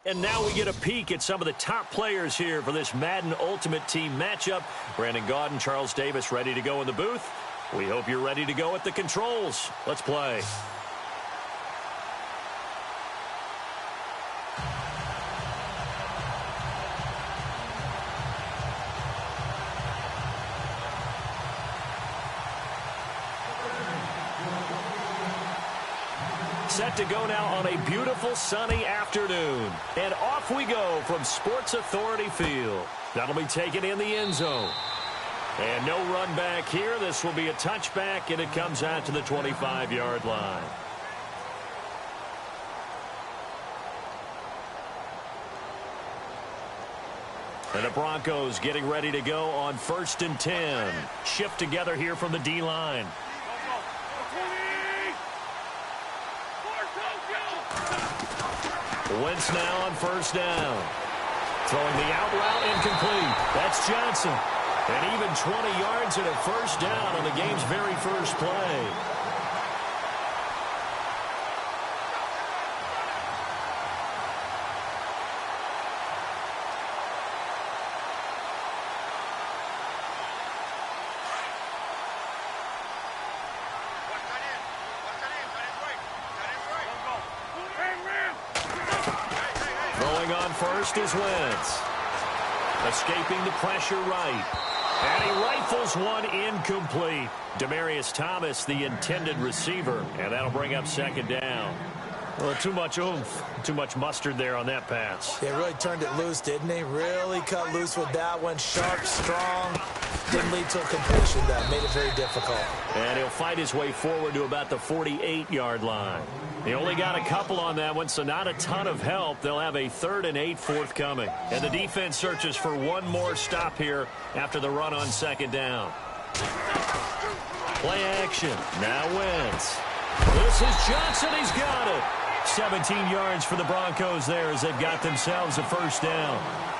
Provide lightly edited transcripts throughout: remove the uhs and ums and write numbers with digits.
And now we get a peek at some of the top players here for this Madden Ultimate Team matchup. Brandon Gaudin, Charles Davis ready to go in the booth. We hope you're ready to go at the controls. Let's play. Set to go now on a beautiful sunny afternoon. And off we go from Sports Authority Field. That'll be taken in the end zone. And no run back here. This will be a touchback, and it comes out to the 25-yard line. And the Broncos getting ready to go on 1st and 10. Shift together here from the D-line. Wentz now on 1st down. Throwing the out route incomplete. That's Johnson. And even 20 yards and a 1st down on the game's very first play. First is Wentz. Escaping the pressure right. And he rifles one incomplete. Demaryius Thomas, the intended receiver. And that'll bring up 2nd down. Well, too much oomph. Too much mustard there on that pass. They really turned it loose, didn't they? Really cut loose with that one. Sharp, strong. Didn't lead to a completion, though. Made it very difficult. And he'll fight his way forward to about the 48-yard line. They only got a couple on that one, so not a ton of help. They'll have a 3rd and 8 forthcoming. And the defense searches for one more stop here after the run on 2nd down. Play action. Now Wentz. This is Johnson. He's got it. 17 yards for the Broncos there as they've got themselves a 1st down.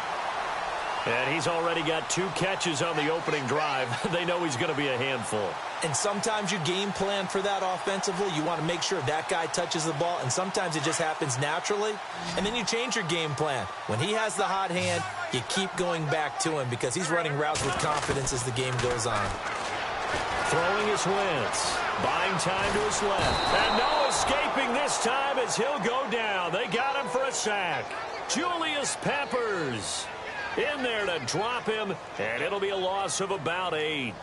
And he's already got 2 catches on the opening drive. They know he's going to be a handful. And sometimes you game plan for that offensively. You want to make sure that guy touches the ball, and sometimes it just happens naturally. And then you change your game plan. When he has the hot hand, you keep going back to him because he's running routes with confidence as the game goes on. Throwing is Wentz. Buying time to his left. And no escaping this time as he'll go down. They got him for a sack. Julius Peppers in there to drop him, and it'll be a loss of about 8.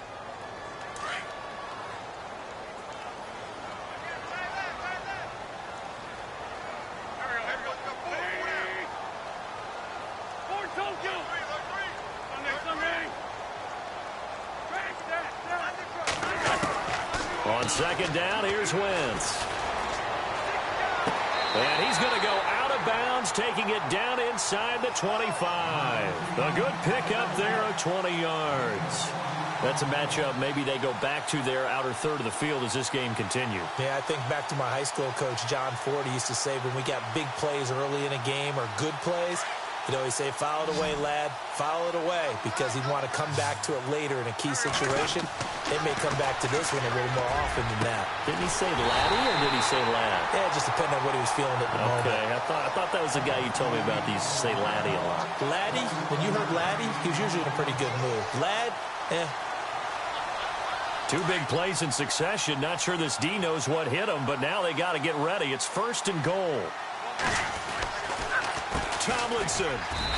On 2nd down, here's Wentz. And he's going to go out of bounds, taking it down inside the 25. A good pickup there of 20 yards. That's a matchup maybe they go back to their outer 3rd of the field as this game continues. Yeah, I think back to my high school coach, John Ford. He used to say when we got big plays early in a game or good plays, he'd always say, foul it away, lad, foul it away, because he'd want to come back to it later in a key situation. They may come back to this one a little more often than that. Didn't he say laddie or did he say lad? Yeah, just depending on what he was feeling at the moment. Okay, I thought that was the guy you told me about. He used to say laddie a lot. Laddie, when you heard laddie, he was usually in a pretty good mood. Lad, 2 big plays in succession. Not sure this D knows what hit him, but now they got to get ready. It's 1st and goal. Tomlinson.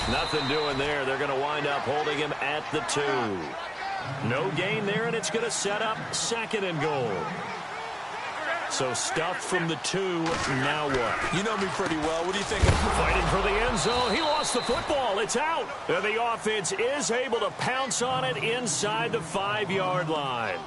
Nothing doing there. They're going to wind up holding him at the 2. No gain there, and it's going to set up 2nd and goal. So stuffed from the 2. Now what? You know me pretty well. What do you think? Fighting for the end zone. He lost the football. It's out. And the offense is able to pounce on it inside the 5-yard line.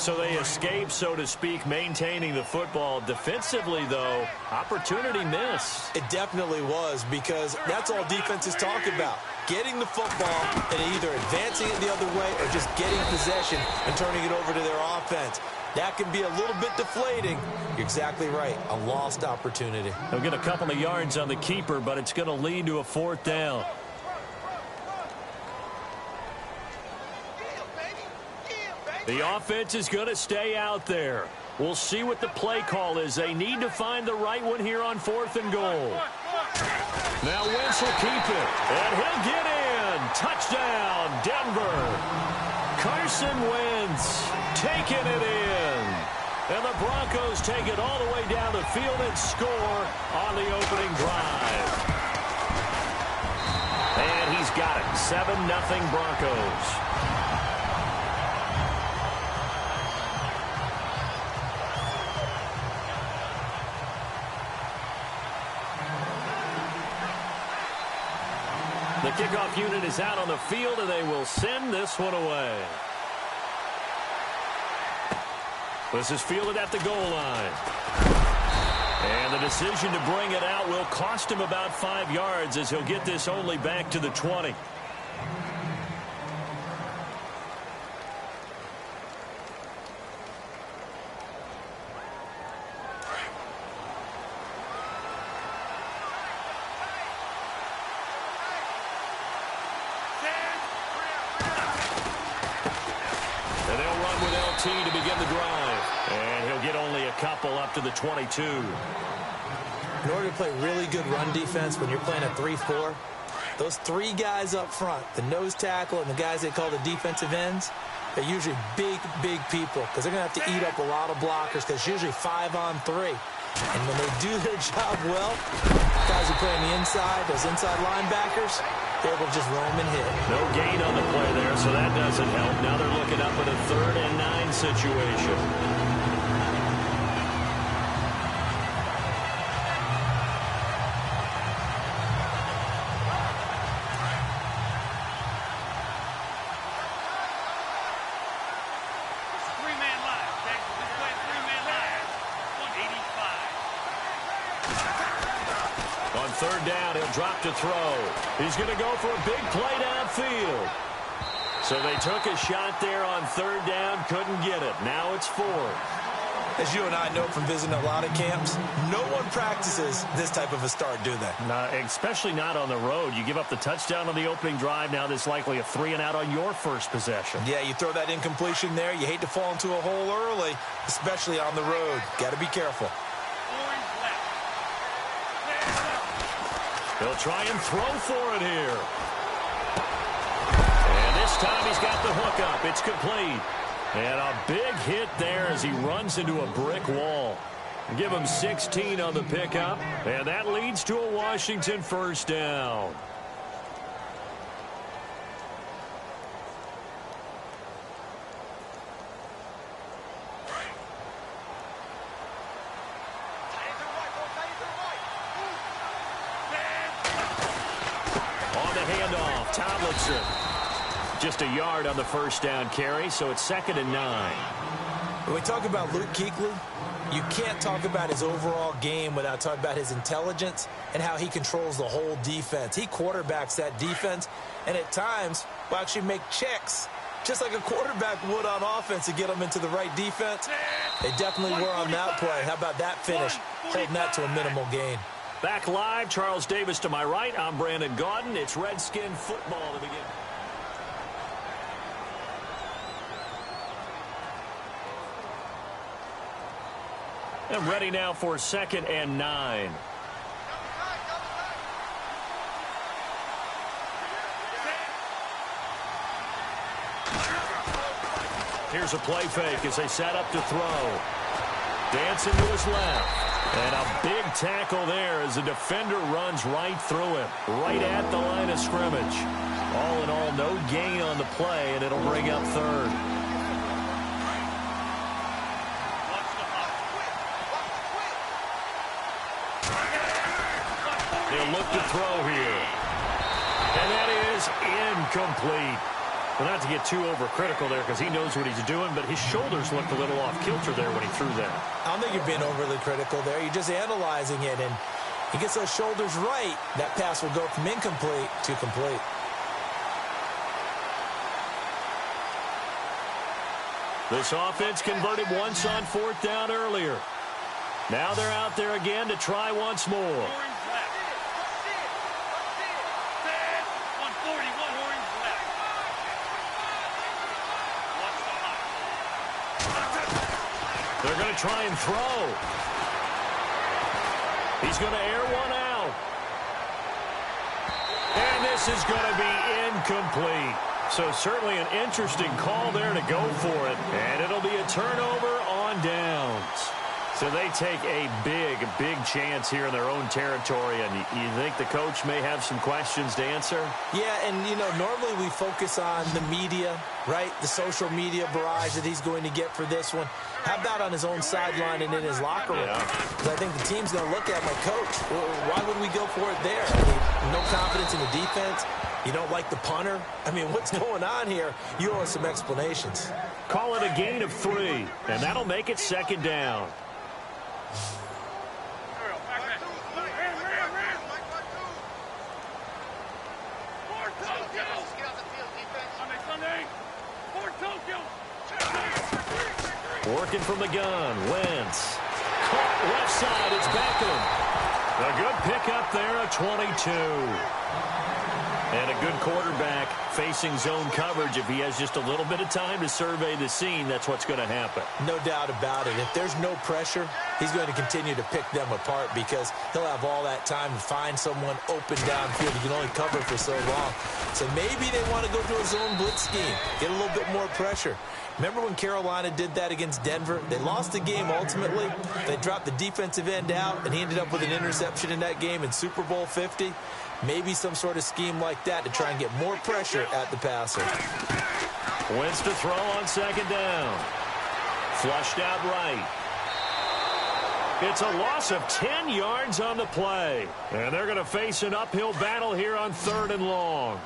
So they escape, so to speak, maintaining the football. Defensively, though, opportunity miss. It definitely was, because that's all defenses talk about. Getting the football and either advancing it the other way or just getting possession and turning it over to their offense. That can be a little bit deflating. You're exactly right. A lost opportunity. They'll get a couple of yards on the keeper, but it's going to lead to a 4th down. The offense is going to stay out there. We'll see what the play call is. They need to find the right one here on 4th and goal. Now Wentz will keep it, and he'll get in. Touchdown, Denver. Carson Wentz taking it in. And the Broncos take it all the way down the field and score on the opening drive. And he's got it. 7-0 Broncos. The kickoff unit is out on the field, and they will send this one away. This is fielded at the goal line. And the decision to bring it out will cost him about 5 yards as he'll get this only back to the 20. To begin the drive. And he'll get only a couple up to the 22. In order to play really good run defense when you're playing a 3-4, those 3 guys up front, the nose tackle and the guys they call the defensive ends, they're usually big people because they're going to have to eat up a lot of blockers because it's usually 5-on-3. And when they do their job well, guys who play on the inside, those inside linebackers, they're able to just roam and hit. No gain on the play there, so that doesn't help. Now they're looking up at a 3rd and 9 situation. On 3rd down, he'll drop to throw. He's going to go for a big play downfield. So they took a shot there on 3rd down, couldn't get it. Now it's 4th. As you and I know from visiting a lot of camps, no one practices this type of a start, do they? No, especially not on the road. You give up the touchdown on the opening drive. Now there's likely a 3-and-out on your first possession. Yeah, you throw that incompletion there. You hate to fall into a hole early, especially on the road. Got to be careful. He'll try and throw for it here. And this time he's got the hook up. It's complete. And a big hit there as he runs into a brick wall. Give him 16 on the pickup. And that leads to a Washington 1st down. Tomlinson. Just a yard on the 1st down carry, so it's 2nd and 9. When we talk about Luke Kuechly, you can't talk about his overall game without talking about his intelligence and how he controls the whole defense. He quarterbacks that defense, and at times will actually make checks, just like a quarterback would on offense to get them into the right defense. They definitely were on that play. How about that finish, holding that to a minimal gain. Back live, Charles Davis to my right. I'm Brandon Gaudin. It's Redskin football to begin. And ready now for 2nd and 9. Here's a play fake as they set up to throw. Dancing to his left. And a big tackle there as the defender runs right through him, right at the line of scrimmage. All in all, no gain on the play, and it'll bring up 3rd. He'll look to throw here. And that is incomplete. Well, not to get too overcritical there because he knows what he's doing, but his shoulders looked a little off kilter there when he threw that. I don't think you're being overly critical there. You're just analyzing it, and he gets those shoulders right. That pass will go from incomplete to complete. This offense converted once on 4th down earlier. Now they're out there again to try once more. They're going to try and throw. He's going to air one out. And this is going to be incomplete. So certainly an interesting call there to go for it. And it'll be a turnover on downs. So they take a big chance here in their own territory. And you think the coach may have some questions to answer? Yeah, and, normally we focus on the media, right? The social media barrage that he's going to get for this one. How about on his own sideline and in his locker room? Because I think the team's going to look at my coach. Why would we go for it there? I mean, no confidence in the defense. You don't like the punter? I mean, what's going on here? You owe us some explanations. Call it a gain of 3, and that'll make it 2nd down. Working from the gun, Wentz. Caught left side, it's Beckham. A good pickup there, a 22. And a good quarterback facing zone coverage. If he has just a little bit of time to survey the scene, that's what's going to happen. No doubt about it. If there's no pressure, he's going to continue to pick them apart because he'll have all that time to find someone open downfield. He can only cover for so long. So maybe they want to go to a zone blitz scheme, get a little bit more pressure. Remember when Carolina did that against Denver? They lost the game ultimately. They dropped the defensive end out, and he ended up with an interception in that game in Super Bowl 50. Maybe some sort of scheme like that to try and get more pressure at the passer. Wentz to throw on 2nd down. Flushed out right. It's a loss of 10 yards on the play. And they're going to face an uphill battle here on 3rd and long.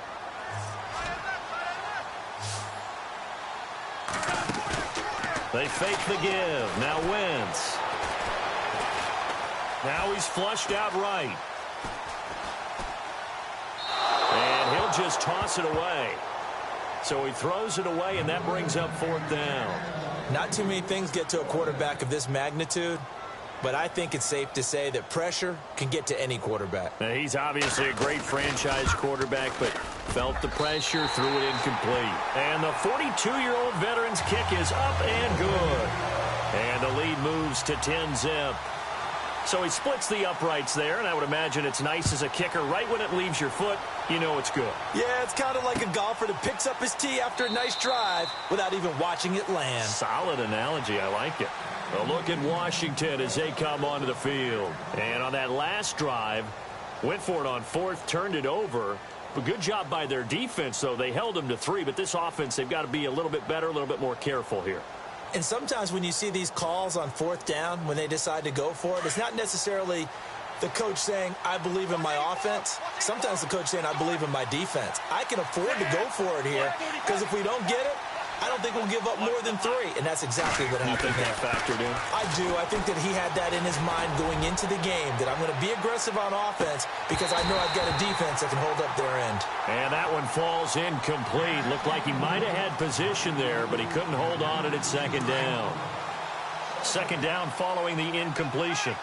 They fake the give. Now Wentz. Now he's flushed out right. And he'll just toss it away. So he throws it away, and that brings up 4th down. Not too many things get to a quarterback of this magnitude, but I think it's safe to say that pressure can get to any quarterback. Now, he's obviously a great franchise quarterback, but felt the pressure, threw it incomplete. And the 42-year-old veteran's kick is up and good. And the lead moves to 10-zip. So he splits the uprights there, and I would imagine it's nice as a kicker. Right when it leaves your foot, you know it's good. Yeah, it's kind of like a golfer that picks up his tee after a nice drive without even watching it land. Solid analogy. I like it. A look at Washington as they come onto the field. And on that last drive, went for it on 4th, turned it over. But good job by their defense, though. They held them to 3, but this offense, they've got to be a little bit better, a little bit more careful here. And sometimes when you see these calls on 4th down, when they decide to go for it, it's not necessarily the coach saying, I believe in my offense. Sometimes the coach saying, I believe in my defense. I can afford to go for it here because if we don't get it, I don't think we'll give up more than 3. And that's exactly what happened. You think that factored in? I do. I think that he had that in his mind going into the game, that I'm going to be aggressive on offense because I know I've got a defense that can hold up their end. And that one falls incomplete. Looked like he might have had position there, but he couldn't hold on it at 2nd down. 2nd down following the incompletion.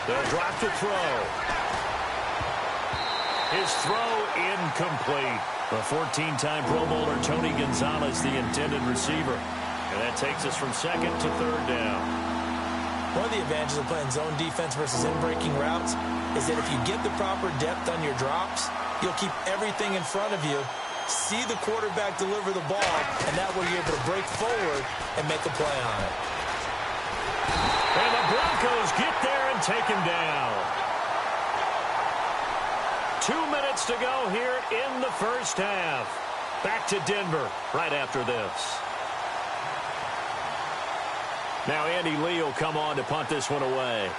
They'll drop to throw. His throw incomplete. The 14-time Pro Bowler Tony Gonzalez, the intended receiver. And that takes us from 2nd to 3rd down. One of the advantages of playing zone defense versus in-breaking routes is that if you get the proper depth on your drops, you'll keep everything in front of you, see the quarterback deliver the ball, and that way you're able to break forward and make a play on it. And the Broncos get there and take him down. 2 minutes to go here in the first half. Back to Denver right after this. Now Andy Lee will come on to punt this one away.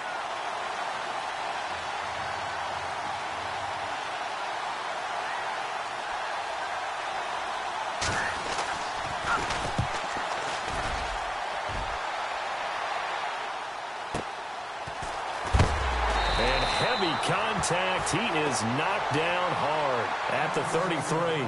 Contact. He is knocked down hard at the 33.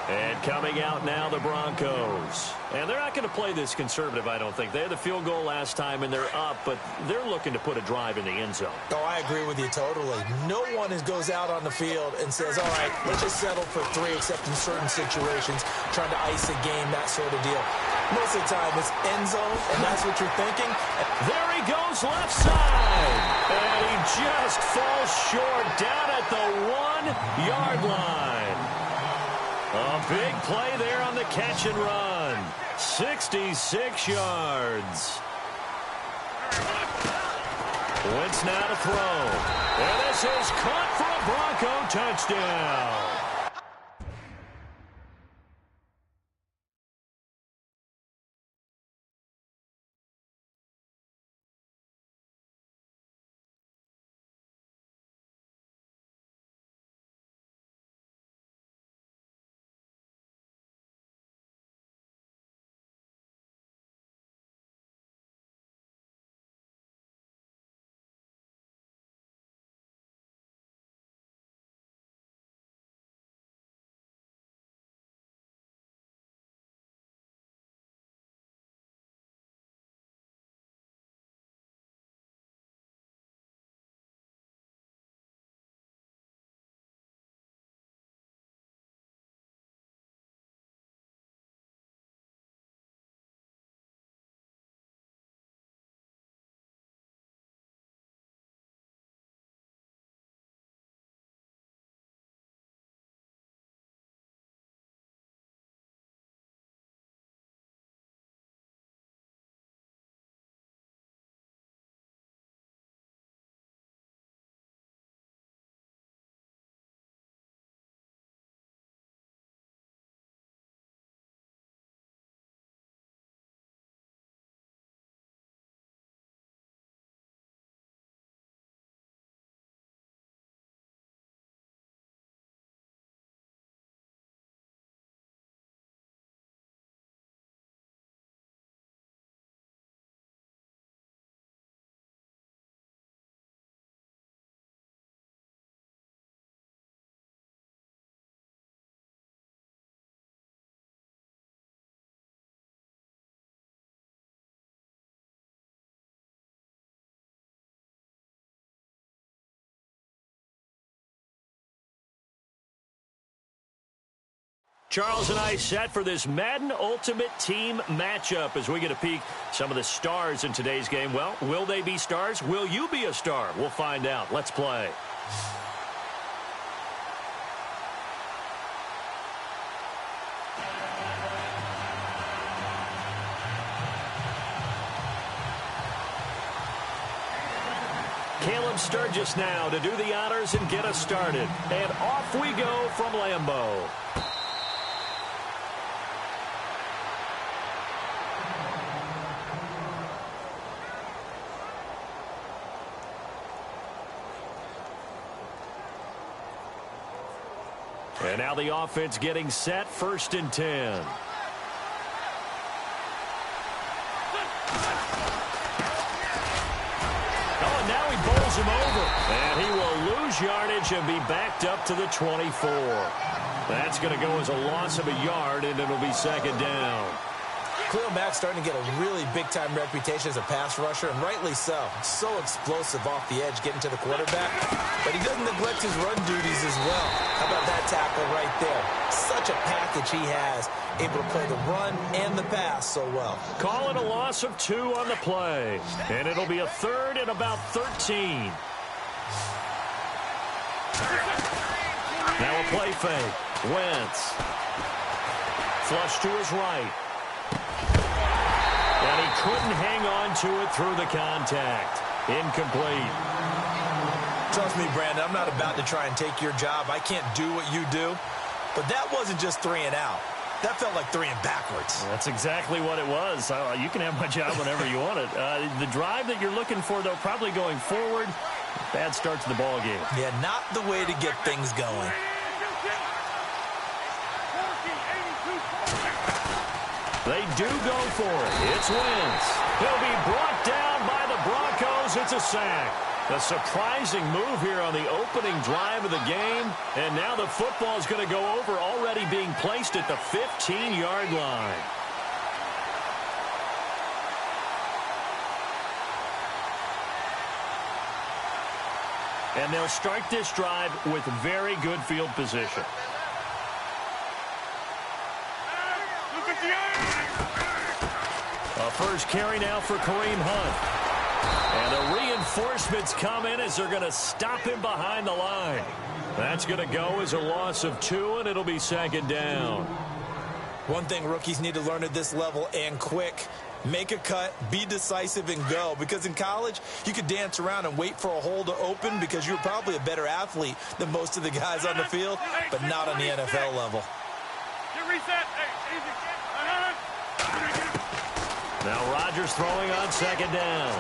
And coming out now, the Broncos. And they're not going to play this conservative, I don't think. They had the field goal last time, and they're up, but they're looking to put a drive in the end zone. Oh, I agree with you totally. No one goes out on the field and says, all right, let's just settle for 3, except in certain situations, trying to ice a game, that sort of deal. Most of the time, it's end zone, and that's what you're thinking. There he goes left side. And he just falls short down at the 1-yard line. A big play there on the catch and run. 66 yards. Wentz now to throw. And this is caught for a Bronco touchdown. Charles and I set for this Madden Ultimate Team matchup as we get a peek some of the stars in today's game. Well, will they be stars? Will you be a star? We'll find out. Let's play. Caleb Sturgis now to do the honors and get us started. And off we go from Lambeau. And now the offense getting set, 1st and 10. Oh, and now he bowls him over. And he will lose yardage and be backed up to the 24. That's going to go as a loss of a yard, and it'll be 2nd down. Khalil Mack's starting to get a really big-time reputation as a pass rusher, and rightly so. So explosive off the edge getting to the quarterback. But he doesn't neglect his run duties as well. How about that tackle right there? Such a package he has, able to play the run and the pass so well. Call it a loss of 2 on the play. And it'll be a 3rd and about 13. Now a play fake. Wentz. Flush to his right. And he couldn't hang on to it through the contact. Incomplete. Trust me, Brandon, I'm not about to try and take your job. I can't do what you do. But that wasn't just 3 and out. That felt like 3 and backwards. That's exactly what it was. You can have my job whenever you want it. The drive that you're looking for, though, probably going forward. Bad start to the ball game. Yeah, not the way to get things going. They do go for it. It's Wentz. He'll be brought down by the Broncos. It's a sack. A surprising move here on the opening drive of the game. And now the football is going to go over, already being placed at the 15-yard line. And they'll start this drive with very good field position. A first carry now for Kareem Hunt. And the reinforcements come in as they're going to stop him behind the line. That's going to go as a loss of 2, and it'll be second down. One thing rookies need to learn at this level, and quick, make a cut, be decisive, and go. Because in college, you could dance around and wait for a hole to open because you're probably a better athlete than most of the guys on the field, but not on the NFL level. Now Rodgers throwing on second down.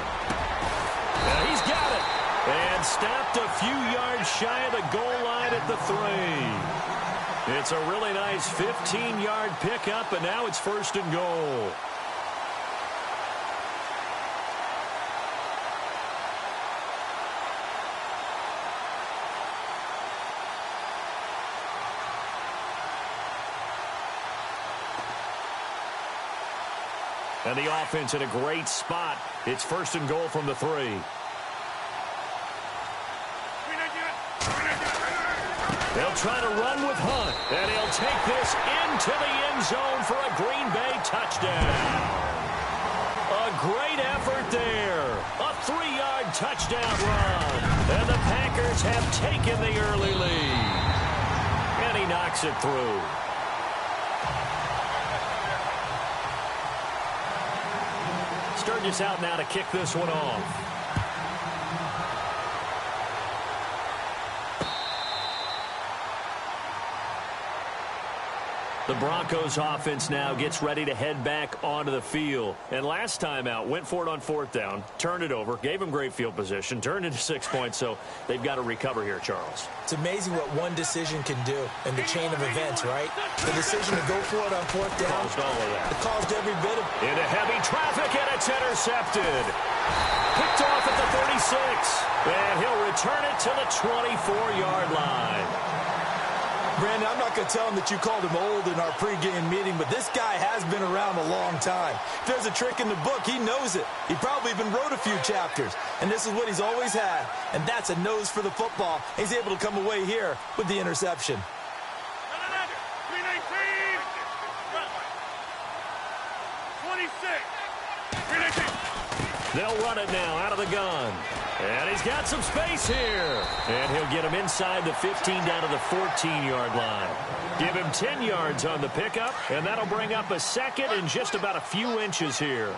And he's got it. And stopped a few yards shy of the goal line at the 3. It's a really nice 15-yard pickup, and now it's first and goal. And the offense in a great spot. It's first and goal from the 3. They'll try to run with Hunt, and he'll take this into the end zone for a Green Bay touchdown. A great effort there. A 3-yard touchdown run. And the Packers have taken the early lead. And he knocks it through. Sturgis out now to kick this one off. The Broncos offense now gets ready to head back onto the field. And last time out, went for it on 4th down, turned it over, gave them great field position, turned into 6 points, so they've got to recover here, Charles. It's amazing what one decision can do in the chain of events, right? The decision to go for it on 4th down. Caused all of that. It caused every bit of it. Into heavy traffic, and it's intercepted. Picked off at the 36. And he'll return it to the 24-yard line. Brandon, I'm not going to tell him that you called him old in our pregame meeting, but this guy has been around a long time. If there's a trick in the book, he knows it. He probably even wrote a few chapters, and this is what he's always had, and that's a nose for the football. He's able to come away here with the interception. They'll run it now out of the gun. And he's got some space here. And he'll get him inside the 15 down to the 14-yard line. Give him 10 yards on the pickup, and that'll bring up a second and just about a few inches here.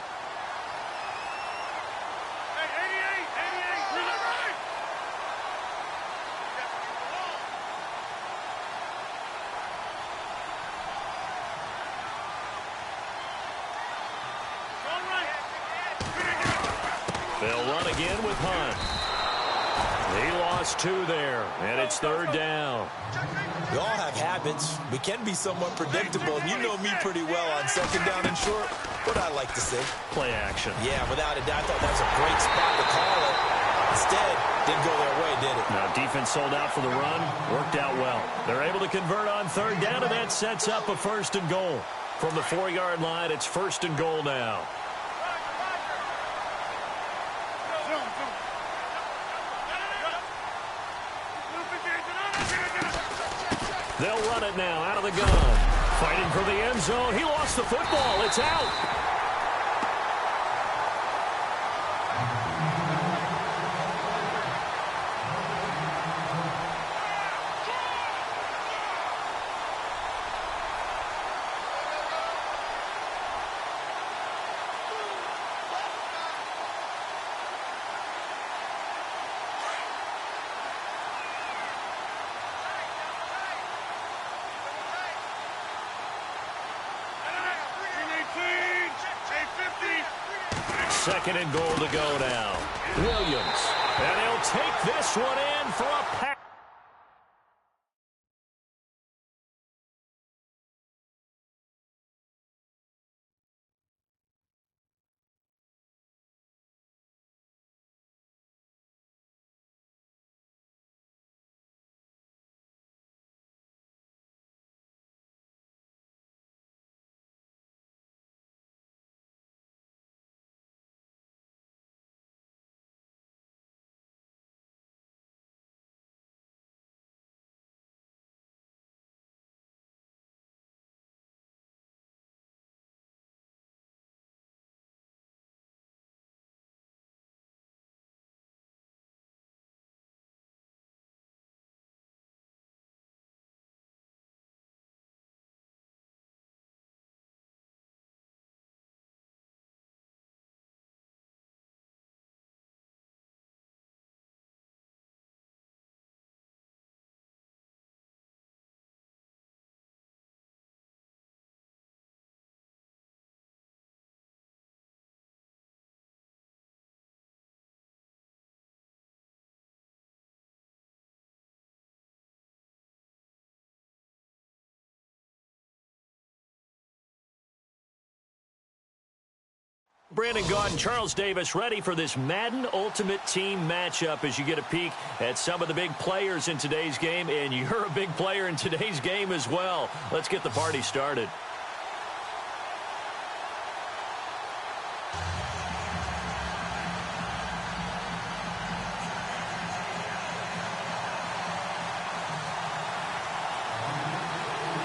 They'll run again with Hunt. He lost 2 there, and it's 3rd down. We all have habits. We can be somewhat predictable, and you know me pretty well on 2nd down and short. What I like to say. Play action. Yeah, without a doubt, I thought that was a great spot to call it. Instead, didn't go their way, did it? Now, defense sold out for the run. Worked out well. They're able to convert on 3rd down, and that sets up a first and goal. From the 4-yard line, it's first and goal now. They'll run it now out of the gun. Fighting for the end zone. He lost the football. It's out. Second and goal to go now. Williams. And he'll take this one in for a pass. Brandon Gaud and Charles Davis ready for this Madden Ultimate Team matchup as you get a peek at some of the big players in today's game, and you're a big player in today's game as well. Let's get the party started.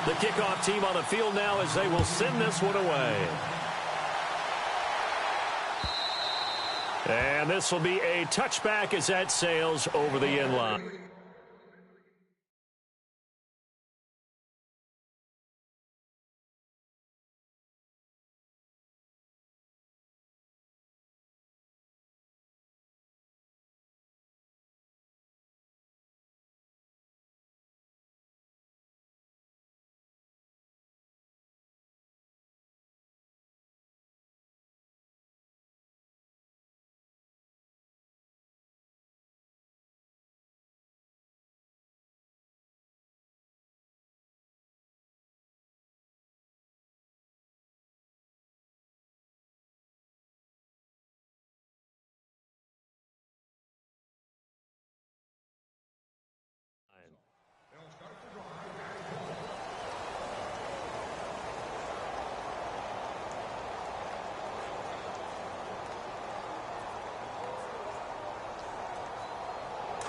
The kickoff team on the field now as they will send this one away. And this will be a touchback as that sails over the end line.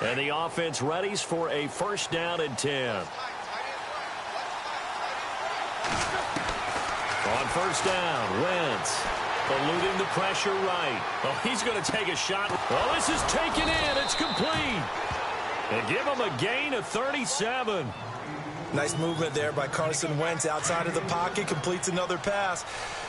And the offense readies for a first down and 10. On first down, Wentz eluding the pressure right. Oh, he's going to take a shot. Oh, this is taken in. It's complete. And give him a gain of 37. Nice movement there by Carson Wentz outside of the pocket. Completes another pass.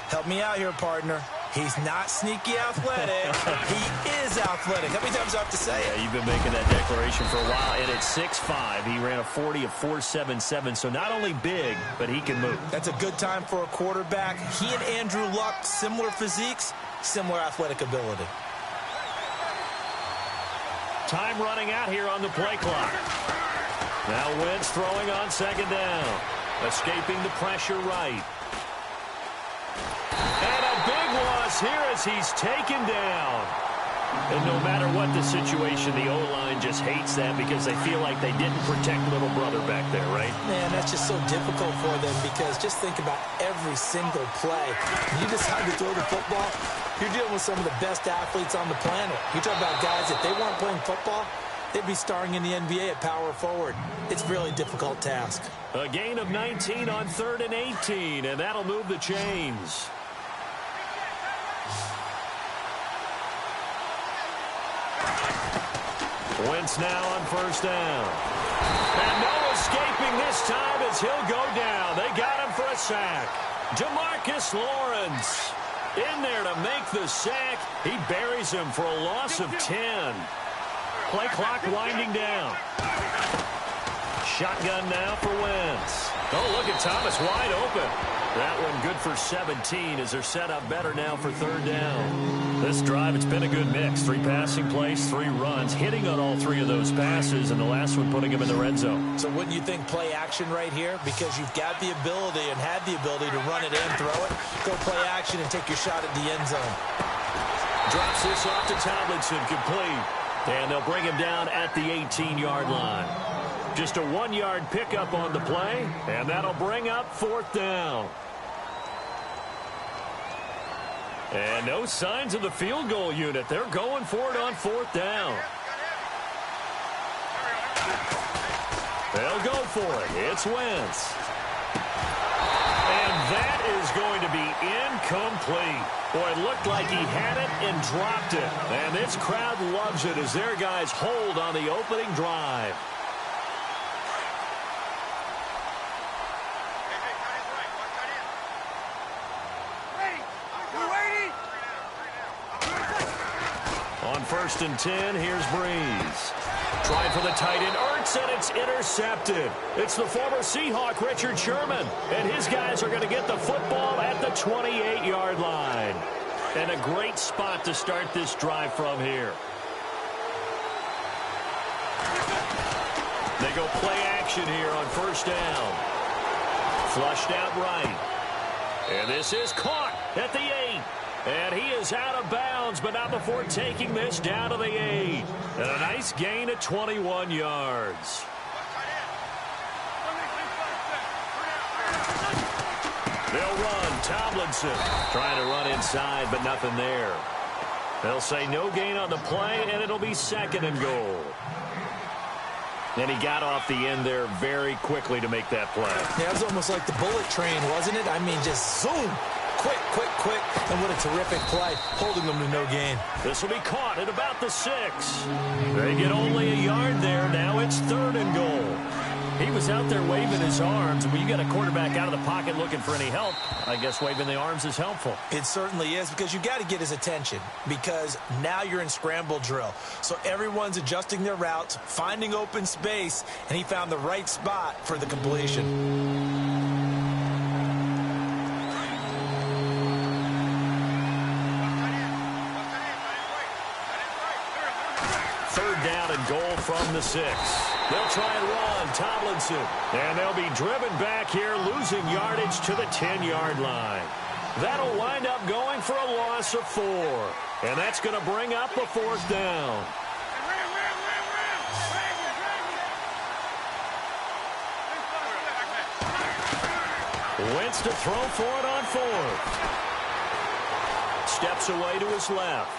Help me out here, partner. He's not sneaky athletic. He is athletic. How many times do I have to say it? Yeah, you've been making that declaration for a while. And at 6'5", he ran a 40 of 4.77. So not only big, but he can move. That's a good time for a quarterback. He and Andrew Luck, similar physiques, similar athletic ability. Time running out here on the play clock. Now Wentz throwing on second down. Escaping the pressure right. And a big loss here as he's taken down. And no matter what the situation, the O-line just hates that because they feel like they didn't protect little brother back there, right? Man, that's just so difficult for them because just think about every single play. You decide to throw the football, you're dealing with some of the best athletes on the planet. You're talking about guys, if they weren't playing football, they'd be starring in the NBA at power forward. It's a really difficult task. A gain of 19 on 3rd and 18, and that'll move the chains. Wentz now on first down. And no escaping this time as he'll go down. They got him for a sack. Demarcus Lawrence in there to make the sack. He buries him for a loss of 10. Play clock winding down. Shotgun now for Wentz. Oh, look at Thomas wide open. That one good for 17 as they're set up better now for 3rd down. This drive, it's been a good mix. 3 passing plays, 3 runs, hitting on all 3 of those passes, and the last one putting him in the red zone. So wouldn't you think play action right here? Because you've got the ability and had the ability to run it in, throw it, go play action, and take your shot at the end zone. Drops this off to Tomlinson, complete. And they'll bring him down at the 18-yard line. Just a 1-yard pickup on the play, and that'll bring up 4th down. And no signs of the field goal unit. They're going for it on 4th down. They'll go for it. It's Wentz. And that is going to be incomplete. Boy, it looked like he had it and dropped it. And this crowd loves it as their guys hold on the opening drive. On 1st and 10, here's Breeze. Tried for the tight end, Ertz, and it's intercepted. It's the former Seahawk, Richard Sherman, and his guys are going to get the football at the 28-yard line. And a great spot to start this drive from here. They go play action here on 1st down. Flushed out right. And this is caught at the 8. And he is out of bounds, but not before taking this down to the 8. And a nice gain of 21 yards. They'll run. Tomlinson trying to run inside, but nothing there. They'll say no gain on the play, and it'll be 2nd and goal. And he got off the end there very quickly to make that play. Yeah, it was almost like the bullet train, wasn't it? I mean, just zoom. Quick, quick, quick. And what a terrific play, holding them to no gain. This will be caught at about the 6. They get only a yard there. Now it's 3rd and goal. He was out there waving his arms. When you get a quarterback out of the pocket looking for any help, I guess waving the arms is helpful. It certainly is, because you got to get his attention, because now you're in scramble drill. So everyone's adjusting their routes, finding open space, and he found the right spot for the completion. 3rd down and goal from the 6. They'll try and run. Tomlinson. And they'll be driven back here, losing yardage to the 10-yard line. That'll wind up going for a loss of 4. And that's going to bring up a 4th down. Wentz to throw for it on 4th. Steps away to his left.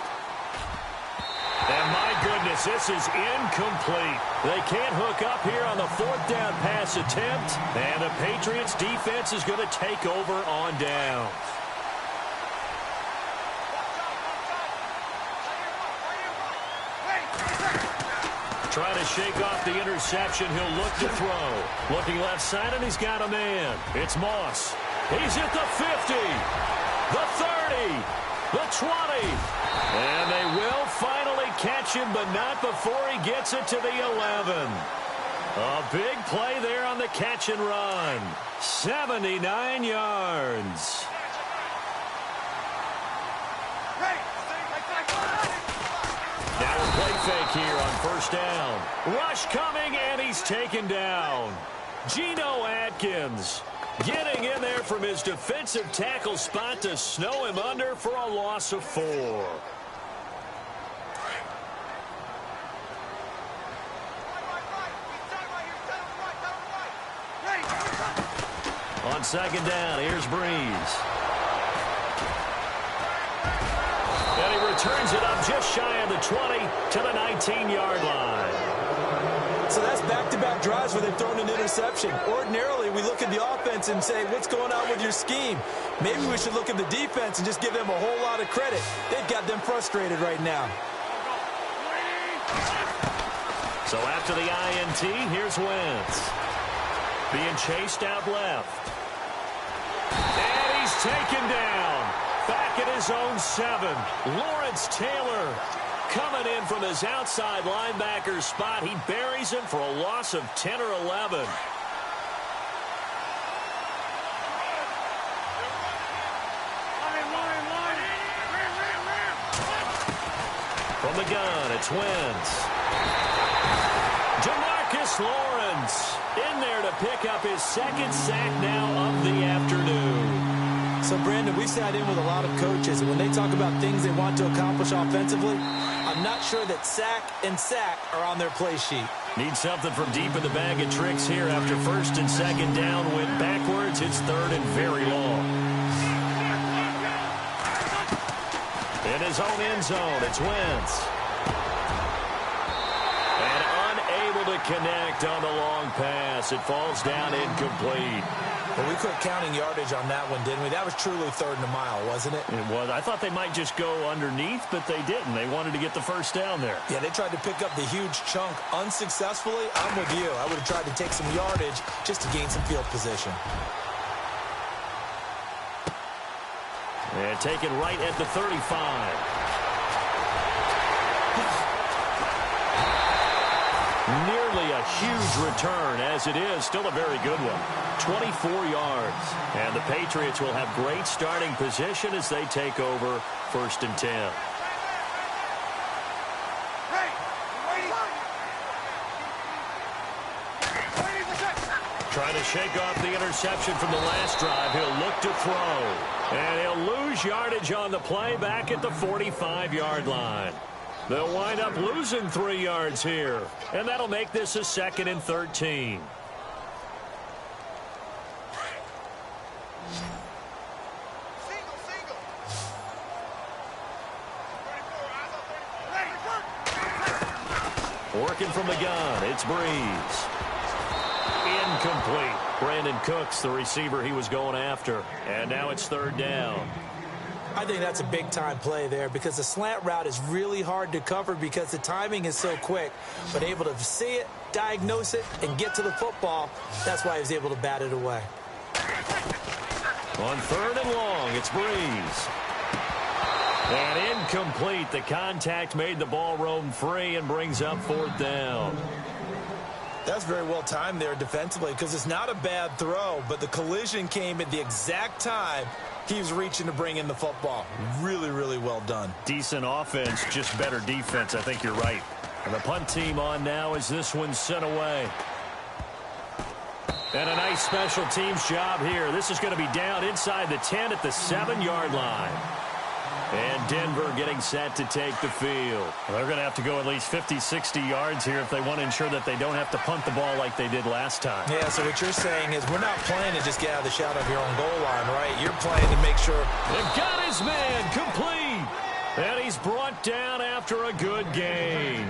And my goodness, this is incomplete. They can't hook up here on the 4th down pass attempt. And the Patriots defense is going to take over on down. Trying to shake off the interception. He'll look to throw. Looking left side, and he's got a man. It's Moss. He's at the 50, the 30, the 20. And they will finally catch him, but not before he gets it to the 11. A big play there on the catch and run. 79 yards. Now a play fake here on 1st down. Rush coming, and he's taken down. Geno Atkins getting in there from his defensive tackle spot to snow him under for a loss of 4. On 2nd down, here's Breeze. And he returns it up just shy of the 20 to the 19-yard line. So that's back-to-back drives where they've thrown an interception. Ordinarily, we look at the offense and say, what's going on with your scheme? Maybe we should look at the defense and just give them a whole lot of credit. They've got them frustrated right now. So after the INT, here's Wentz. Being chased out left. And he's taken down. Back at his own 7. Lawrence Taylor coming in from his outside linebacker spot. He buries him for a loss of 10 or 11. From the gun, it's Wentz. Jamarcus Lawrence in there to pick up his 2nd sack now of the afternoon. So, Brandon, we sat in with a lot of coaches, and when they talk about things they want to accomplish offensively, I'm not sure that sack and sack are on their play sheet. Need something from deep in the bag of tricks here after 1st and 2nd down. Went backwards. It's 3rd and very long. In his own end zone, it's Wentz. And unable to connect on the long pass. It falls down incomplete. Well, we quit counting yardage on that one, didn't we? That was truly 3rd and a mile, wasn't it? It was. I thought they might just go underneath, but they didn't. They wanted to get the 1st down there. Yeah, they tried to pick up the huge chunk unsuccessfully. I'm with you. I would have tried to take some yardage just to gain some field position. And taken right at the 35. Nearly a huge return, as it is still a very good one. 24 yards. And the Patriots will have great starting position as they take over 1st and 10. Trying to shake off the interception from the last drive. He'll look to throw. And he'll lose yardage on the play back at the 45-yard line. They'll wind up losing 3 yards here. And that'll make this a 2nd and 13. Working from the gun, it's Breeze. Incomplete. Brandon Cooks, the receiver he was going after. And now it's 3rd down. I think that's a big-time play there because the slant route is really hard to cover because the timing is so quick. But able to see it, diagnose it, and get to the football, that's why he was able to bat it away. On 3rd and long, it's Breeze. And incomplete. The contact made the ball roam free and brings up 4th down. That's very well timed there defensively because it's not a bad throw, but the collision came at the exact time he was reaching to bring in the football. Really, really well done. Decent offense, just better defense. I think you're right. And the punt team on now as this one's sent away. And a nice special teams job here. This is going to be down inside the 10 at the 7-yard line. And Denver getting set to take the field. They're going to have to go at least 50, 60 yards here if they want to ensure that they don't have to punt the ball like they did last time. Yeah, so what you're saying is we're not playing to just get out of the shadow of your own goal line, right? You're playing to make sure. They've got his man complete. And he's brought down after a good gain.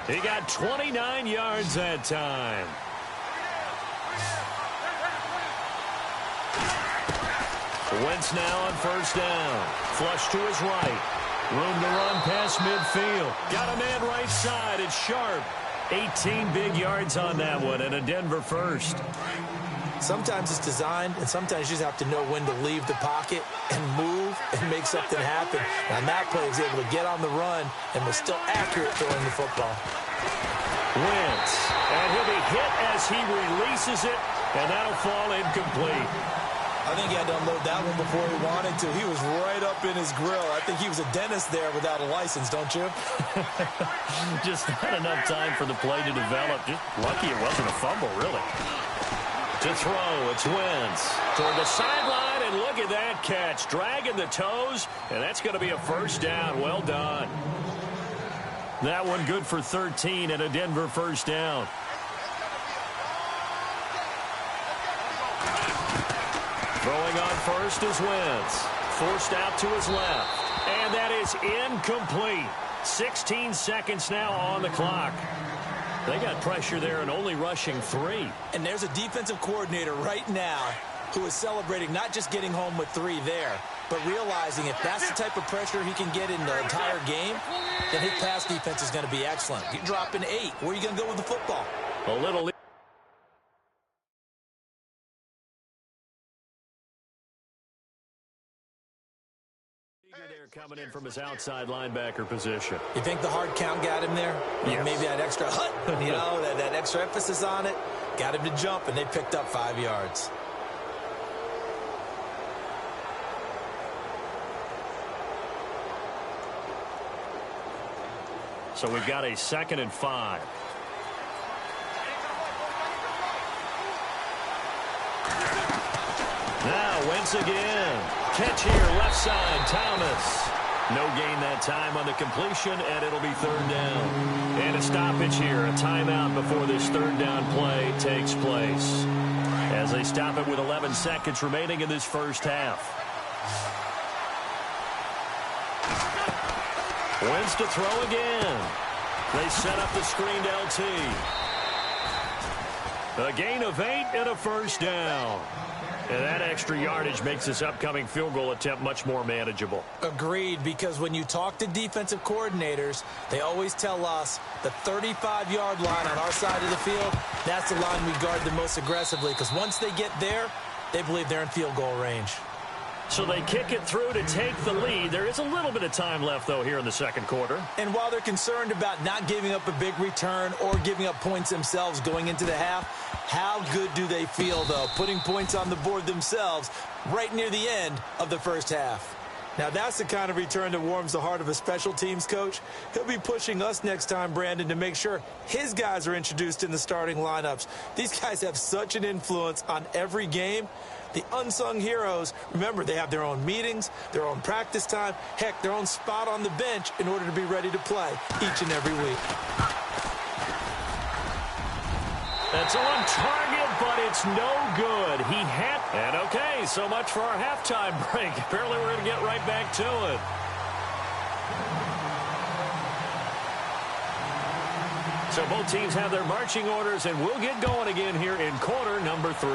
He got 29 yards that time. Wentz now on 1st down. Flush to his right. Room to run past midfield. Got a man right side. It's Sharp. 18 big yards on that one and a Denver first. Sometimes it's designed, and sometimes you just have to know when to leave the pocket and move and make something happen. And on that play, he was able to get on the run and was still accurate throwing the football. Wentz. And he'll be hit as he releases it, and that'll fall incomplete. I think he had to unload that one before he wanted to. He was right up in his grill. I think he was a dentist there without a license, don't you? Just not enough time for the play to develop. Just lucky it wasn't a fumble, really. To throw, it's Wentz. Toward the sideline, and look at that catch. Dragging the toes, and that's going to be a 1st down. Well done. That one good for 13 and a Denver 1st down. Throwing on 1st is Wentz. Forced out to his left. And that is incomplete. 16 seconds now on the clock. They got pressure there and only rushing 3. And there's a defensive coordinator right now who is celebrating not just getting home with 3 there, but realizing if that's the type of pressure he can get in the entire game, then his pass defense is going to be excellent. You're dropping 8. Where are you going to go with the football? A little coming in from his outside linebacker position. You think the hard count got him there? Yes. Maybe that extra hut, you know, that extra emphasis on it, got him to jump, and they picked up 5 yards. So we've got a 2nd and 5. Now Wentz again. Catch here, left side, Thomas. No gain that time on the completion, and it'll be 3rd down. And a stoppage here, a timeout before this 3rd down play takes place. As they stop it with 11 seconds remaining in this 1st half. Wentz to throw again. They set up the screened LT. A gain of 8 and a 1st down. And that extra yardage makes this upcoming field goal attempt much more manageable. Agreed, because when you talk to defensive coordinators, they always tell us the 35-yard line on our side of the field, that's the line we guard the most aggressively, because once they get there, they believe they're in field goal range. So they kick it through to take the lead. There is a little bit of time left, though, here in the 2nd quarter. And while they're concerned about not giving up a big return or giving up points themselves going into the half, how good do they feel, though, putting points on the board themselves right near the end of the 1st half? Now, that's the kind of return that warms the heart of a special teams coach. He'll be pushing us next time, Brandon, to make sure his guys are introduced in the starting lineups. These guys have such an influence on every game. The unsung heroes, remember, they have their own meetings, their own practice time, heck, their own spot on the bench in order to be ready to play each and every week. That's on target, but it's no good. He had... And okay, so much for our halftime break. Apparently we're going to get right back to it. So both teams have their marching orders, and we'll get going again here in quarter number 3.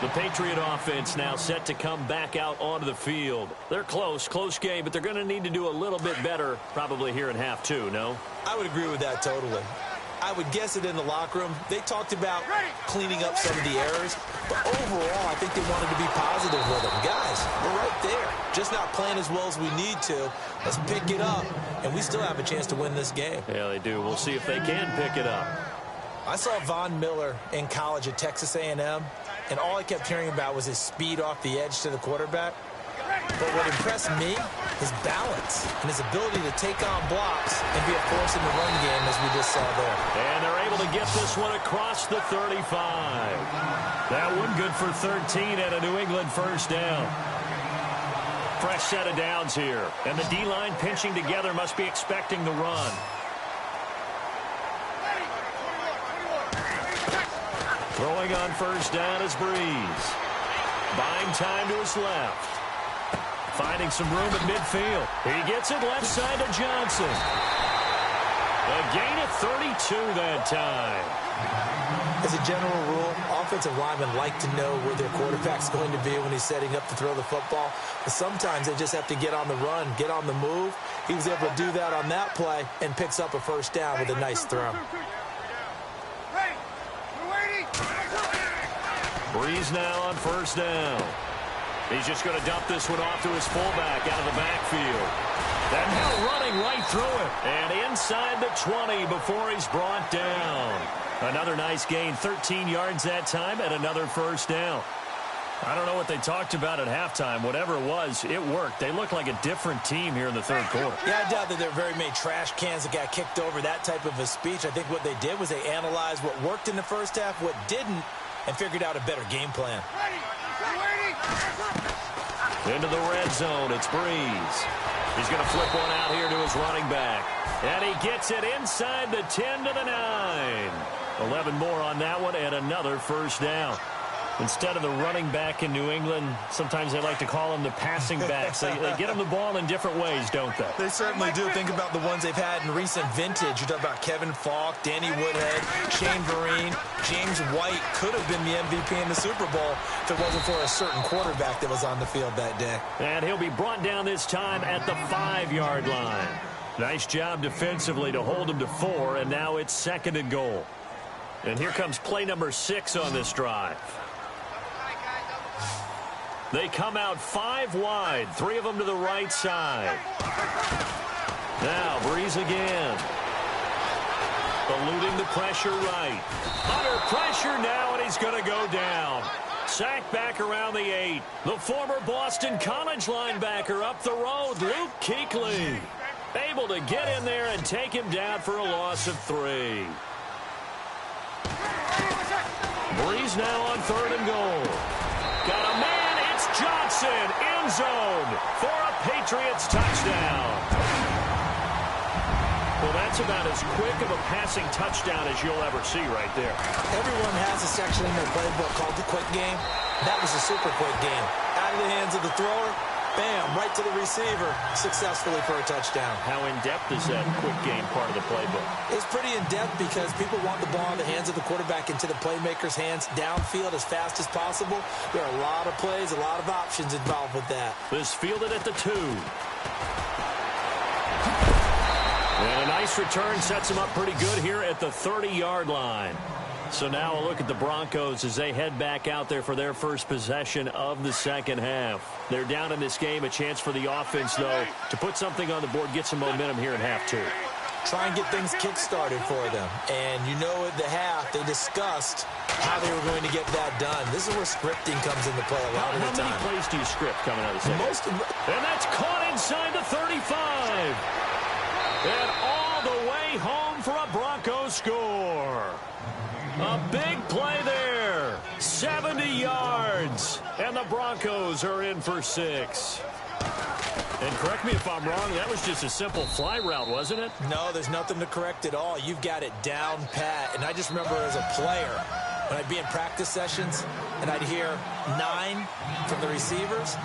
The Patriot offense now set to come back out onto the field. They're close game, but they're going to need to do a little bit better probably here in half 2, no? I would agree with that totally. I would guess it in the locker room. They talked about cleaning up some of the errors, but overall, I think they wanted to be positive with them. Guys, we're right there. Just not playing as well as we need to. Let's pick it up, and we still have a chance to win this game. Yeah, they do. We'll see if they can pick it up. I saw Von Miller in college at Texas A&M, and all I kept hearing about was his speed off the edge to the quarterback. But what impressed me, his balance and his ability to take on blocks and be a force in the run game, as we just saw there. And they're able to get this one across the 35. That one good for 13 and a New England first down. Fresh set of downs here. And the D-line pinching together must be expecting the run. Throwing on first down is Breeze. Buying time to his left. Finding some room at midfield. He gets it left side to Johnson. A gain of 32 that time. As a general rule, offensive linemen like to know where their quarterback's going to be when he's setting up to throw the football. But sometimes they just have to get on the run, get on the move. He was able to do that on that play and picks up a first down with a nice throw. Breeze now on first down. He's just going to dump this one off to his fullback out of the backfield. That now running right through it. And inside the 20 before he's brought down. Another nice gain, 13 yards that time, and another first down. I don't know what they talked about at halftime. Whatever it was, it worked. They look like a different team here in the third quarter. Yeah, I doubt that there are very many trash cans that got kicked over, that type of a speech. I think what they did was they analyzed what worked in the first half, what didn't, and figured out a better game plan. Into the red zone, it's Breeze. He's going to flip one out here to his running back. And he gets it inside the 10 to the 9. 11 more on that one and another first down. Instead of the running back in New England, sometimes they like to call them the passing backs. They get them the ball in different ways, don't they? They certainly do. Think about the ones they've had in recent vintage. You talk about Kevin Falk, Danny Woodhead, Shane Vereen, James White could have been the MVP in the Super Bowl if it wasn't for a certain quarterback that was on the field that day. And he'll be brought down this time at the 5-yard line. Nice job defensively to hold him to 4, and now it's 2nd and goal. And here comes play number 6 on this drive. They come out 5 wide, 3 of them to the right side. Now Breeze again. Eluding the pressure right. Under pressure now, and he's going to go down. Sacked back around the 8. The former Boston College linebacker up the road, Luke Kuechly. Able to get in there and take him down for a loss of 3. Breeze now on 3rd and goal. Got a man. Johnson, end zone for a Patriots touchdown. Well, that's about as quick of a passing touchdown as you'll ever see right there. Everyone has a section in their playbook called the quick game. That was a super quick game. Out of the hands of the thrower, bam, right to the receiver, successfully for a touchdown. How in-depth is that quick game part of the playbook? It's pretty in-depth because people want the ball in the hands of the quarterback into the playmaker's hands downfield as fast as possible. There are a lot of plays, a lot of options involved with that. This fielded at the 2. And a nice return sets him up pretty good here at the 30-yard line. So now a look at the Broncos as they head back out there for their first possession of the second half. They're down in this game. A chance for the offense, though, to put something on the board, get some momentum here in half 2. try and get things kick-started for them. And you know at the half, they discussed how they were going to get that done. This is where scripting comes into play a lot of the time. How many plays do you script coming out of the second? And that's caught inside the 35. And all the way home for a Broncos score. A big play there. 70 yards. And the Broncos are in for 6. And correct me if I'm wrong, that was just a simple fly route, wasn't it? No, there's nothing to correct at all. You've got it down pat. And I just remember as a player, when I'd be in practice sessions and I'd hear 9 from the receivers,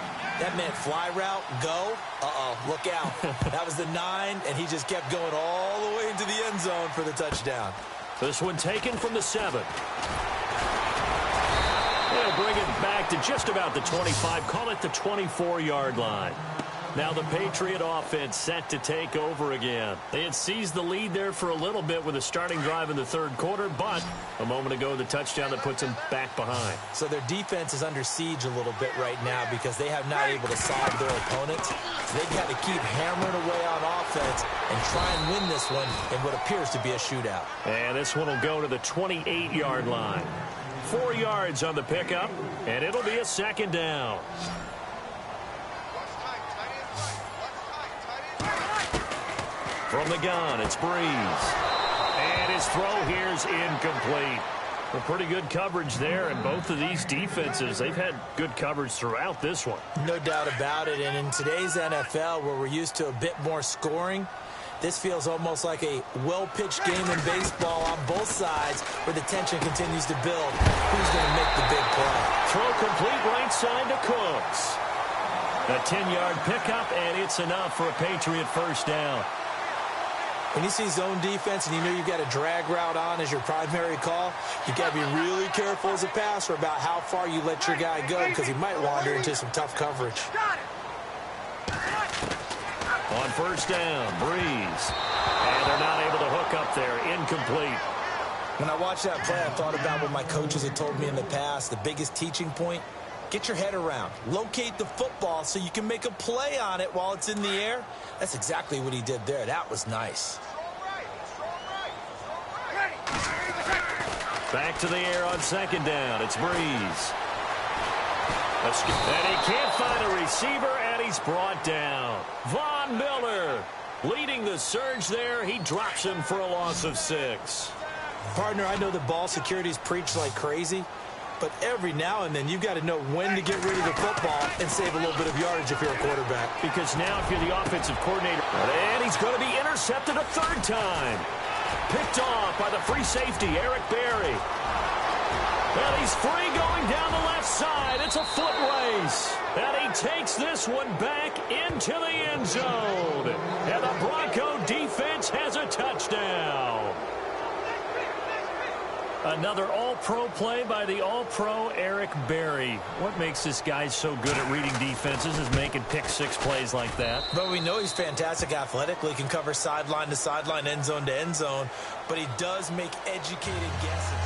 that meant fly route, go. Uh-oh, look out. That was the 9, and he just kept going all the way into the end zone for the touchdown. This one taken from the 7. They'll bring it back to just about the 25. Call it the 24-yard line. Now the Patriot offense set to take over again. They had seized the lead there for a little bit with a starting drive in the third quarter, but a moment ago the touchdown that puts them back behind. So their defense is under siege a little bit right now because they have not able to solve their opponents. So they've got to keep hammering away on offense and try and win this one in what appears to be a shootout. And this one will go to the 28-yard line. 4 yards on the pickup, and it'll be a second down. From the gun, it's Breeze. And his throw here is incomplete. Well, pretty good coverage there, and both of these defenses, they've had good coverage throughout this one. No doubt about it, and in today's NFL, where we're used to a bit more scoring, this feels almost like a well-pitched game in baseball on both sides where the tension continues to build. Who's going to make the big play? Throw complete right side to Cooks. A 10-yard pickup, and it's enough for a Patriot first down. When you see zone defense and you know you've got a drag route on as your primary call, you've got to be really careful as a passer about how far you let your guy go because he might wander into some tough coverage. On first down, Breeze. And they're not able to hook up there. Incomplete. When I watched that play, I thought about what my coaches had told me in the past. The biggest teaching point, get your head around. Locate the football so you can make a play on it while it's in the air. That's exactly what he did there. That was nice. Back to the air on second down. It's Breeze. And he can't find a receiver, and he's brought down. Von Miller leading the surge there. He drops him for a loss of 6. Partner, I know the ball security's preached like crazy, but every now and then you've got to know when to get rid of the football and save a little bit of yardage if you're a quarterback. Because now if you're the offensive coordinator, and he's going to be intercepted a third time. Picked off by the free safety, Eric Berry. And he's free going down the left side. It's a foot race. And he takes this one back into the end zone. And the Bronco defense has a touchdown. Another all-pro play by the all-pro Eric Berry. What makes this guy so good at reading defenses is making pick-6 plays like that. But we know he's fantastic athletically, can cover sideline to sideline, end zone to end zone, but he does make educated guesses.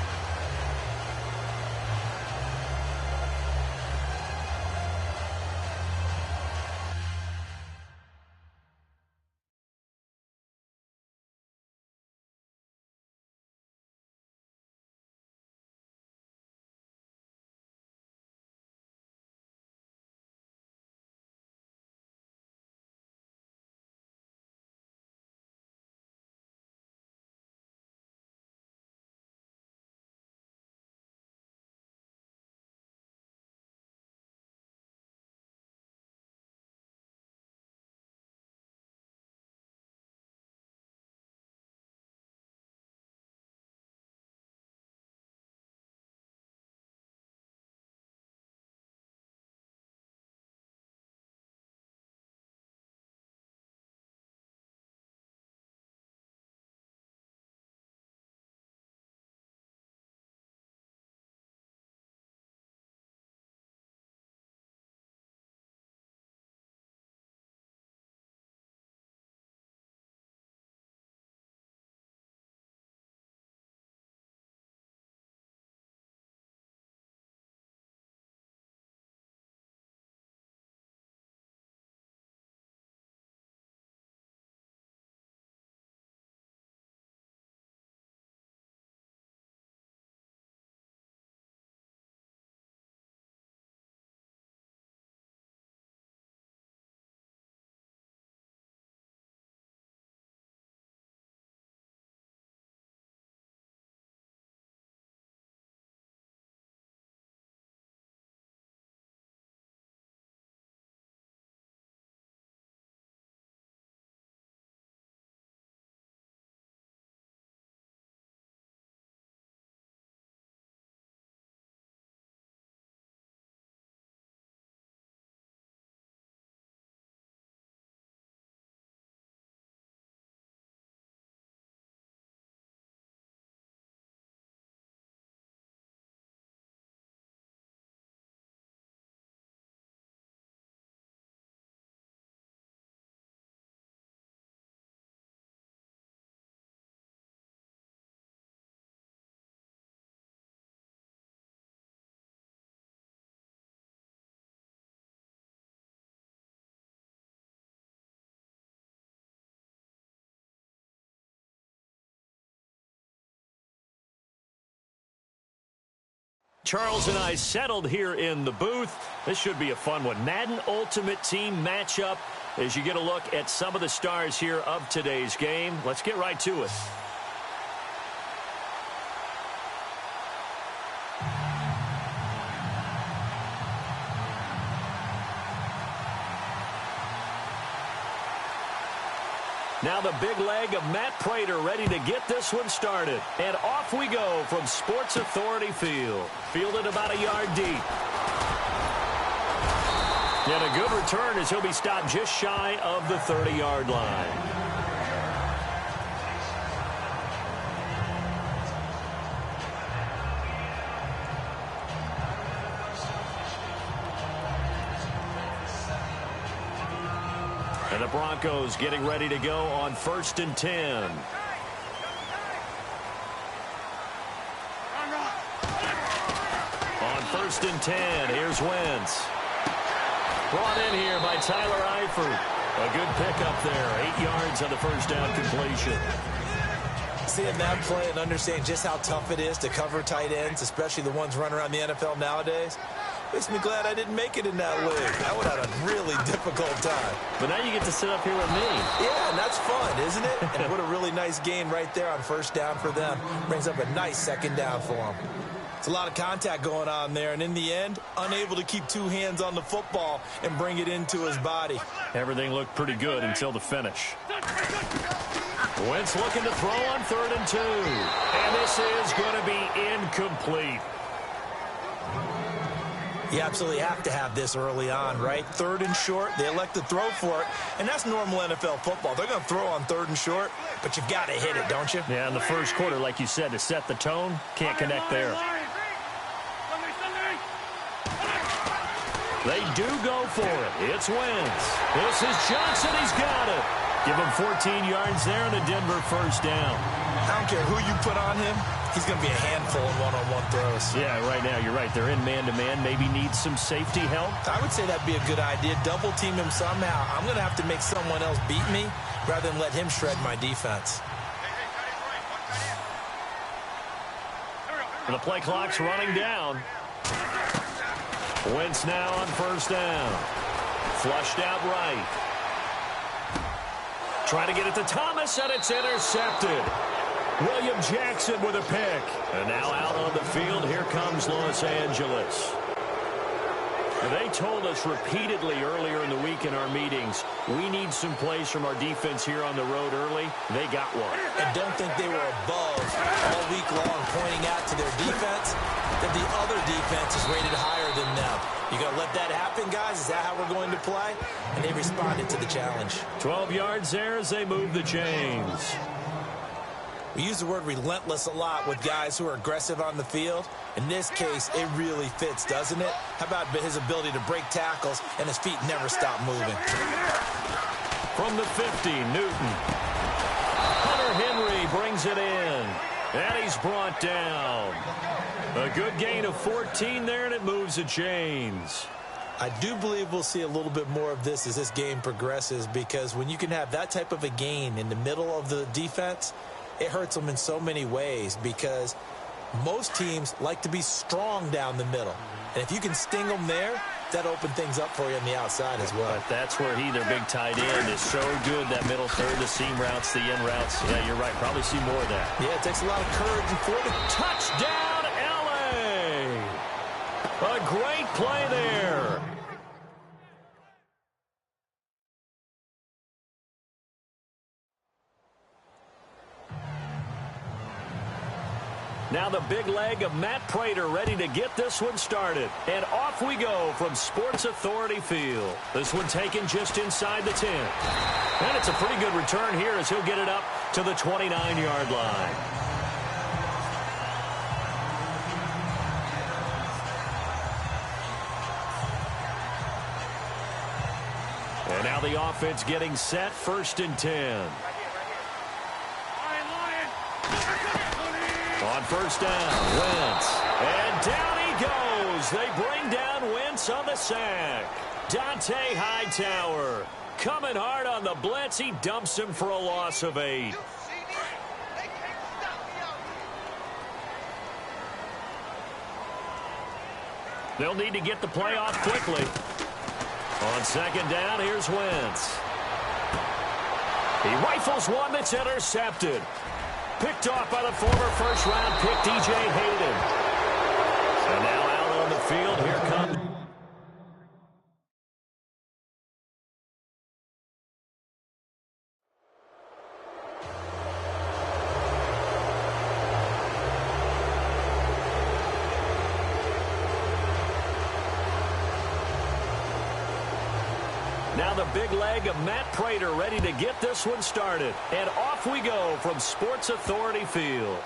Charles and I settled here in the booth. This should be a fun one. Madden Ultimate Team matchup as you get a look at some of the stars here of today's game. Let's get right to it. Now the big leg of Matt Prater ready to get this one started. And off we go from Sports Authority Field. Fielded about a yard deep. And a good return as he'll be stopped just shy of the 30-yard line. And the Broncos getting ready to go on 1st and 10. On 1st and 10, here's Wentz. Brought in here by Tyler Eifert. A good pickup there. 8 yards on the first down completion. Seeing that play and understanding just how tough it is to cover tight ends, especially the ones running around the NFL nowadays, makes me glad I didn't make it in that league. I would have had a really difficult time. But now you get to sit up here with me. Yeah, and that's fun, isn't it? And what a really nice gain right there on first down for them. Brings up a nice second down for them. It's a lot of contact going on there, and in the end, unable to keep two hands on the football and bring it into his body. Everything looked pretty good until the finish. Wentz looking to throw on 3rd and 2. And this is going to be incomplete. You absolutely have to have this early on, right? 3rd and short, they elect to throw for it, and that's normal NFL football. They're going to throw on 3rd and short, but you've got to hit it, don't you? Yeah, in the first quarter, like you said, to set the tone, can't connect there. They do go for it. It's Wentz. This is Johnson. He's got it. Give him 14 yards there and a Denver first down. I don't care who you put on him. He's going to be a handful in one-on-one throws. Yeah, right now, you're right. They're in man-to-man. Maybe need some safety help. I would say that'd be a good idea. Double team him somehow. I'm going to have to make someone else beat me rather than let him shred my defense. And the play clock's running down. Wentz now on first down. Flushed out right. Trying to get it to Thomas, and it's intercepted. William Jackson with a pick. And now out on the field, here comes Los Angeles. They told us repeatedly earlier in the week in our meetings, we need some plays from our defense here on the road early. They got one. And don't think they were above all week long pointing out to their defense that the other defense is rated higher than them. You going to let that happen, guys? Is that how we're going to play? And they responded to the challenge. 12 yards there as they move the chains. We use the word relentless a lot with guys who are aggressive on the field. In this case, it really fits, doesn't it? How about his ability to break tackles and his feet never stop moving? From the 50, Newton. Hunter Henry brings it in. And he's brought down. A good gain of 14 there, and it moves the chains. I do believe we'll see a little bit more of this as this game progresses, because when you can have that type of a gain in the middle of the defense, it hurts them in so many ways, because most teams like to be strong down the middle. And if you can sting them there, that opens things up for you on the outside as well. But that's where their big tight end, is so good, that middle third, the seam routes, the in routes. Yeah, you're right. Probably see more of that. Yeah, it takes a lot of courage and fortitude. Touchdown, L.A. A great play there. Now the big leg of Matt Prater ready to get this one started. And off we go from Sports Authority Field. This one taken just inside the 10. And it's a pretty good return here as he'll get it up to the 29-yard line. And now the offense getting set, 1st and 10. On first down, Wentz. And down he goes. They bring down Wentz on the sack. Dante Hightower coming hard on the blitz. He dumps him for a loss of 8. They'll need to get the play off quickly. On second down, here's Wentz. He rifles one that's intercepted. Picked off by the former first-round pick, DJ Hayden. And now out on the field, here comes... Now the big leg of Matt Prater ready to get this one started. And off we go from Sports Authority Field.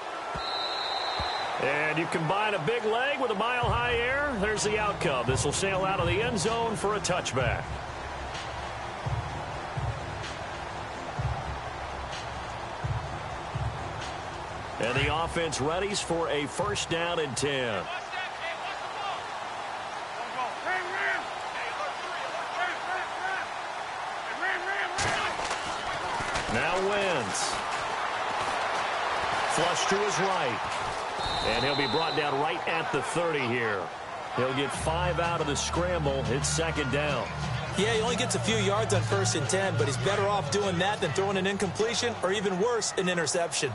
And you combine a big leg with a mile-high air, there's the outcome. This will sail out of the end zone for a touchback. And the offense readies for a first down and 10. Now Wentz. Flush to his right. And he'll be brought down right at the 30 here. He'll get 5 out of the scramble. It's second down. Yeah, he only gets a few yards on first and 10, but he's better off doing that than throwing an incompletion or even worse, an interception.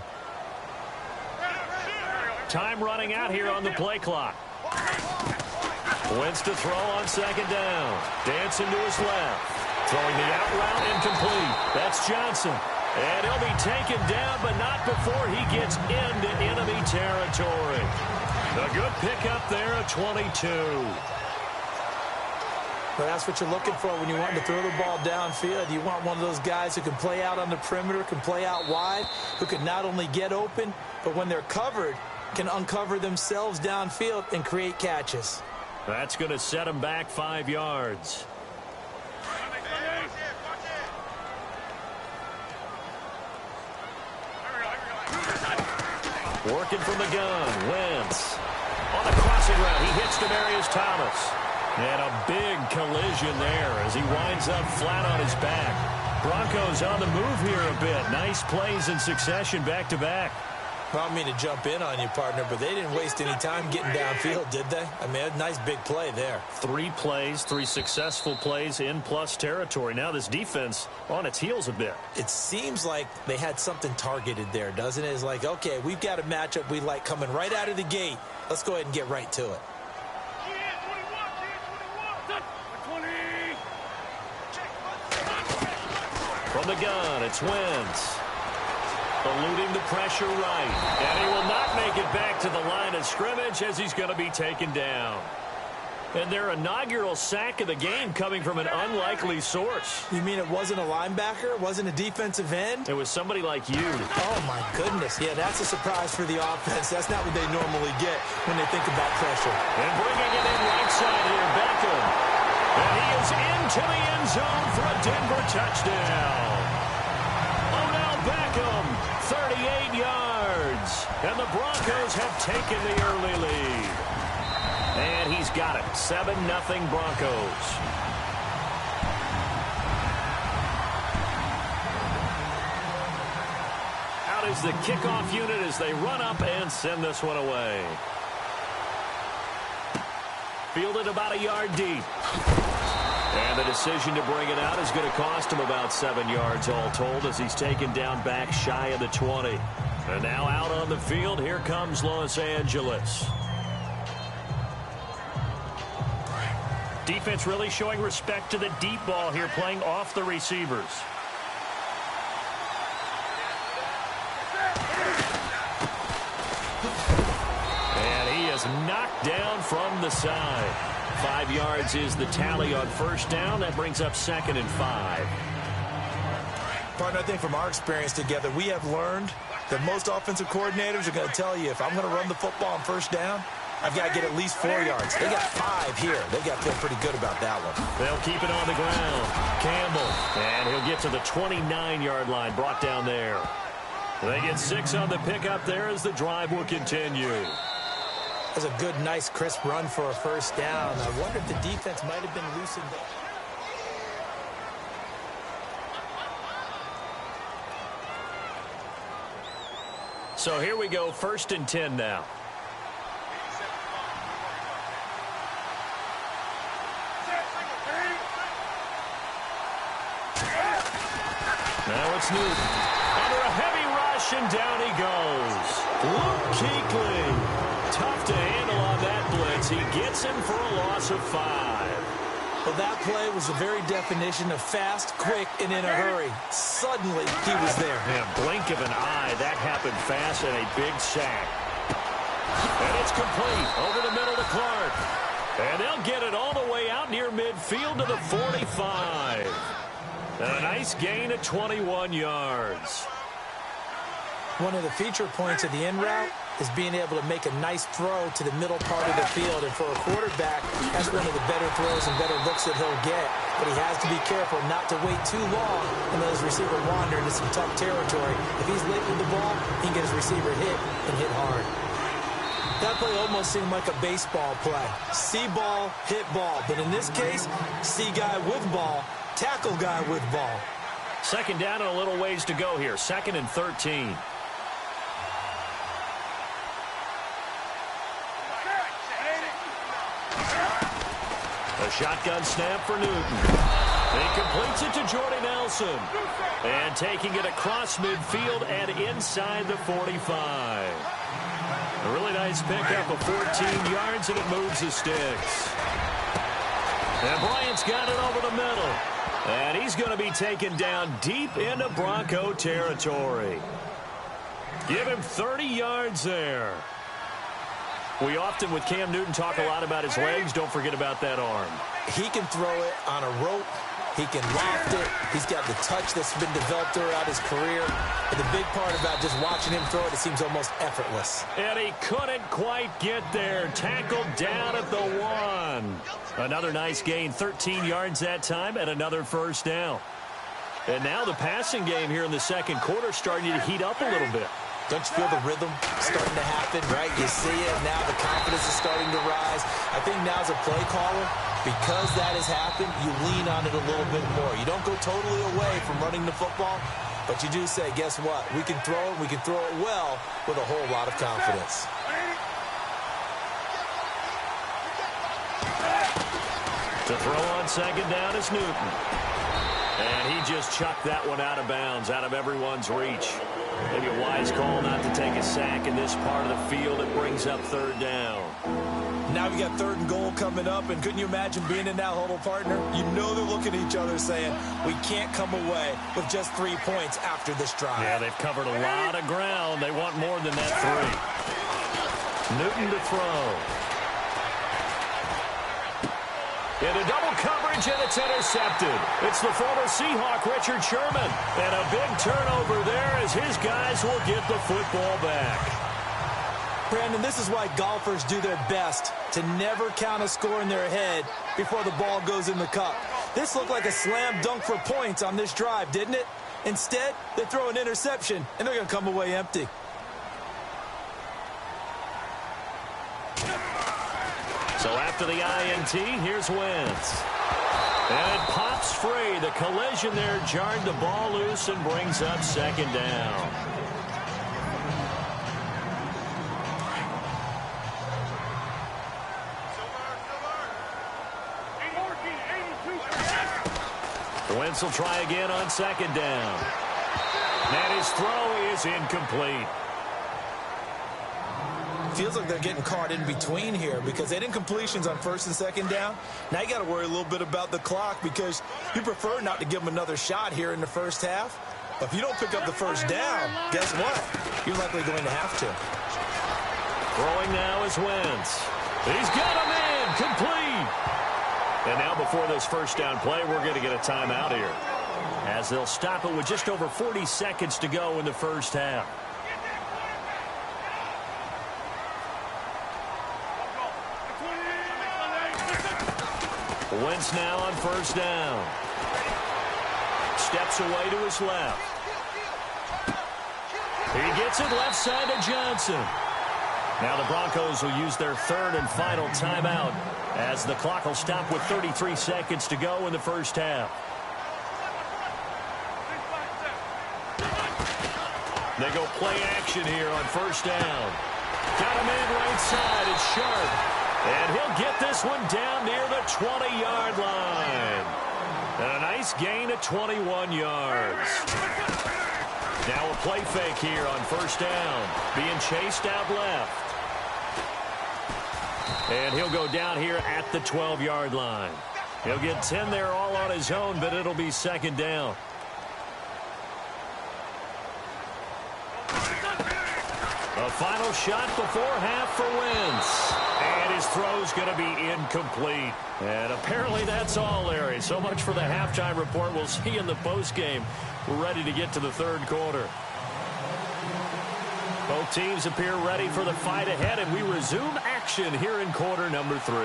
Time running out here on the play clock. Wentz to throw on second down. Dancing to his left. Throwing the out route incomplete. That's Johnson. And he'll be taken down, but not before he gets into enemy territory. A good pickup there at 22. Well, that's what you're looking for when you want to throw the ball downfield. You want one of those guys who can play out on the perimeter, can play out wide, who can not only get open, but when they're covered, can uncover themselves downfield and create catches. That's going to set him back 5 yards. Working from the gun, Wentz. On the crossing route, he hits Demaryius Thomas. And a big collision there as he winds up flat on his back. Broncos on the move here a bit. Nice plays in succession back-to-back. Well, I don't mean to jump in on you, partner, but they didn't waste any time getting downfield, did they? I mean, a nice big play there. 3 plays, 3 successful plays in plus territory. Now this defense on its heels a bit. It seems like they had something targeted there, doesn't it? It's like, okay, we've got a matchup we like coming right out of the gate. Let's go ahead and get right to it. From the gun, it's Wentz. Eluding the pressure right. And he will not make it back to the line of scrimmage as he's going to be taken down. And their inaugural sack of the game coming from an unlikely source. You mean it wasn't a linebacker? It wasn't a defensive end? It was somebody like you. Oh, my goodness. Yeah, that's a surprise for the offense. That's not what they normally get when they think about pressure. And bringing it in right side here, Beckham. And he is into the end zone for a Denver touchdown. Beckham, 38 yards. And the Broncos have taken the early lead. And he's got it. 7-0 Broncos. Out is the kickoff unit as they run up and send this one away. Fielded about a yard deep. And the decision to bring it out is going to cost him about 7 yards all told as he's taken down back shy of the 20. And now out on the field, here comes Los Angeles. Defense really showing respect to the deep ball here, playing off the receivers. And he is knocked down from the side. 5 yards is the tally on first down. That brings up 2nd and 5. Partner, I think from our experience together, we have learned that most offensive coordinators are going to tell you, if I'm going to run the football on first down, I've got to get at least 4 yards. They got 5 here. They've got to feel pretty good about that one. They'll keep it on the ground. Campbell. And he'll get to the 29-yard line, brought down there. They get 6 on the pickup there as the drive will continue. That's a good, nice, crisp run for a first down. I wonder if the defense might have been loosened up. So here we go, 1st and 10 now. it's Newton. Under a heavy rush, and down he goes. Luke Kuechly. Tough to handle on that blitz. He gets him for a loss of 5. Well, that play was the very definition of fast, quick, and in a hurry. Suddenly, he was there. Yeah, blink of an eye. That happened fast and a big sack. And it's complete. Over the middle to Clark. And they'll get it all the way out near midfield to the 45. And a nice gain of 21 yards. One of the feature points of the in route is being able to make a nice throw to the middle part of the field. And for a quarterback, that's one of the better throws and better looks that he'll get. But he has to be careful not to wait too long and let his receiver wander into some tough territory. If he's late with the ball, he can get his receiver hit and hit hard. That play almost seemed like a baseball play. See ball, hit ball. But in this case, see guy with ball, tackle guy with ball. Second down and a little ways to go here. 2nd and 13. A shotgun snap for Newton. He completes it to Jordy Nelson. And taking it across midfield and inside the 45. A really nice pickup of 14 yards, and it moves the sticks. And Bryant's got it over the middle. And he's going to be taken down deep into Bronco territory. Give him 30 yards there. We often, with Cam Newton, talk a lot about his legs. Don't forget about that arm. He can throw it on a rope. He can loft it. He's got the touch that's been developed throughout his career. And the big part about just watching him throw it, it seems almost effortless. And he couldn't quite get there. Tackled down at the 1. Another nice gain, 13 yards that time, and another first down. And now the passing game here in the second quarter starting to heat up a little bit. Don't you feel the rhythm starting to happen, right? You see it now. The confidence is starting to rise. I think now as a play caller, because that has happened, you lean on it a little bit more. You don't go totally away from running the football, but you do say, guess what? We can throw it. We can throw it well with a whole lot of confidence. To throw on second down is Newton. And he just chucked that one out of bounds, out of everyone's reach. Maybe a wise call not to take a sack in this part of the field. It brings up third down. Now we got 3rd and goal coming up, and couldn't you imagine being in that huddle, partner? You know they're looking at each other saying, we can't come away with just 3 points after this drive. Yeah, they've covered a lot of ground. They want more than that 3. Newton to throw. Into double coverage, and it's intercepted. It's the former Seahawk, Richard Sherman. And a big turnover there as his guys will get the football back. Brandon, this is why golfers do their best to never count a score in their head before the ball goes in the cup. This looked like a slam dunk for points on this drive, didn't it? Instead, they throw an interception, and they're going to come away empty. So after the INT, here's Wentz. And it pops free. The collision there jarred the ball loose and brings up second down. Wentz will try again on second down. And his throw is incomplete. Feels like they're getting caught in between here because they didn't completions on 1st and 2nd down. Now you got to worry a little bit about the clock because you prefer not to give them another shot here in the first half. But if you don't pick up the first down, guess what? You're likely going to have to. Throwing now is Wentz. He's got him in, complete. And now before this first down play, we're going to get a timeout here, as they'll stop it with just over 40 seconds to go in the first half. Wentz now on first down. Steps away to his left. He gets it left side to Johnson. Now the Broncos will use their 3rd and final timeout, as the clock will stop with 33 seconds to go in the first half. They go play action here on first down. Got him in right side. It's Sharp. And he'll get this one down near the 20-yard line. And a nice gain of 21 yards. Now a play fake here on first down. Being chased out left. And he'll go down here at the 12-yard line. He'll get 10 there all on his own, but it'll be second down. A final shot before half for Wentz. And his throw's going to be incomplete. And apparently that's all, Larry. So much for the halftime report. We'll see you in the postgame. We're ready to get to the third quarter. Both teams appear ready for the fight ahead, and we resume action here in quarter number 3.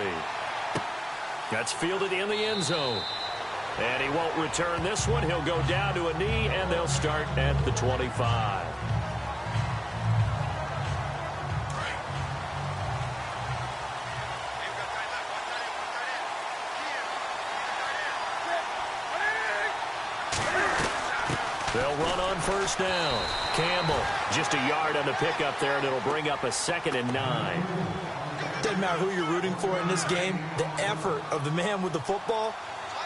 That's fielded in the end zone. And he won't return this one. He'll go down to a knee, and they'll start at the 25. They'll run on first down. Campbell, just a yard on the pickup there, and it'll bring up a 2nd and 9. Doesn't matter who you're rooting for in this game. The effort of the man with the football,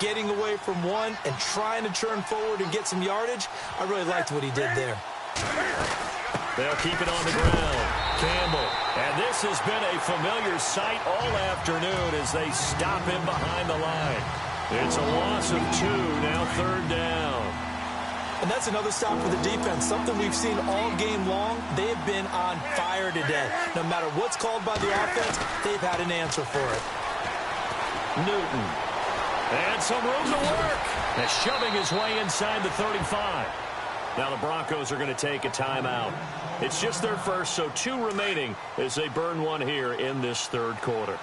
getting away from one and trying to turn forward and get some yardage, I really liked what he did there. They'll keep it on the ground. Campbell, and this has been a familiar sight all afternoon as they stop him behind the line. It's a loss of 2, now third down. And that's another stop for the defense, something we've seen all game long. They have been on fire today. No matter what's called by the offense, they've had an answer for it. Newton. And some room to work. And shoving his way inside the 35. Now the Broncos are going to take a timeout. It's just their first, so 2 remaining as they burn one here in this third quarter.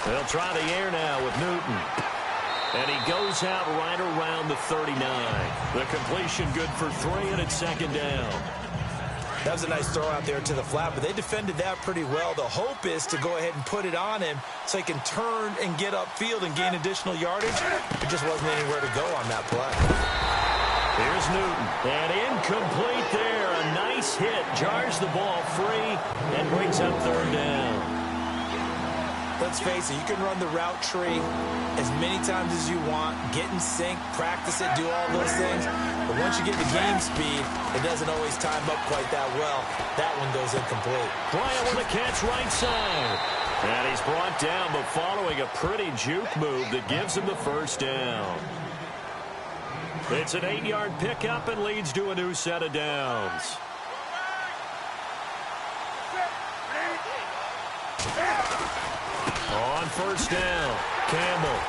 They'll try the air now with Newton. And he goes out right around the 39. The completion good for 3, and it's second down. That was a nice throw out there to the flat, but they defended that pretty well. The hope is to go ahead and put it on him so he can turn and get upfield and gain additional yardage. There just wasn't anywhere to go on that play. Here's Newton. And incomplete there. A nice hit. Jars the ball free and brings up third down. Let's face it, you can run the route tree as many times as you want, get in sync, practice it, do all those things. But once you get to game speed, it doesn't always time up quite that well. That one goes incomplete. Bryant with a catch right side. And he's brought down, but following a pretty juke move that gives him the first down. It's an 8-yard pickup and leads to a new set of downs. On first down, Campbell.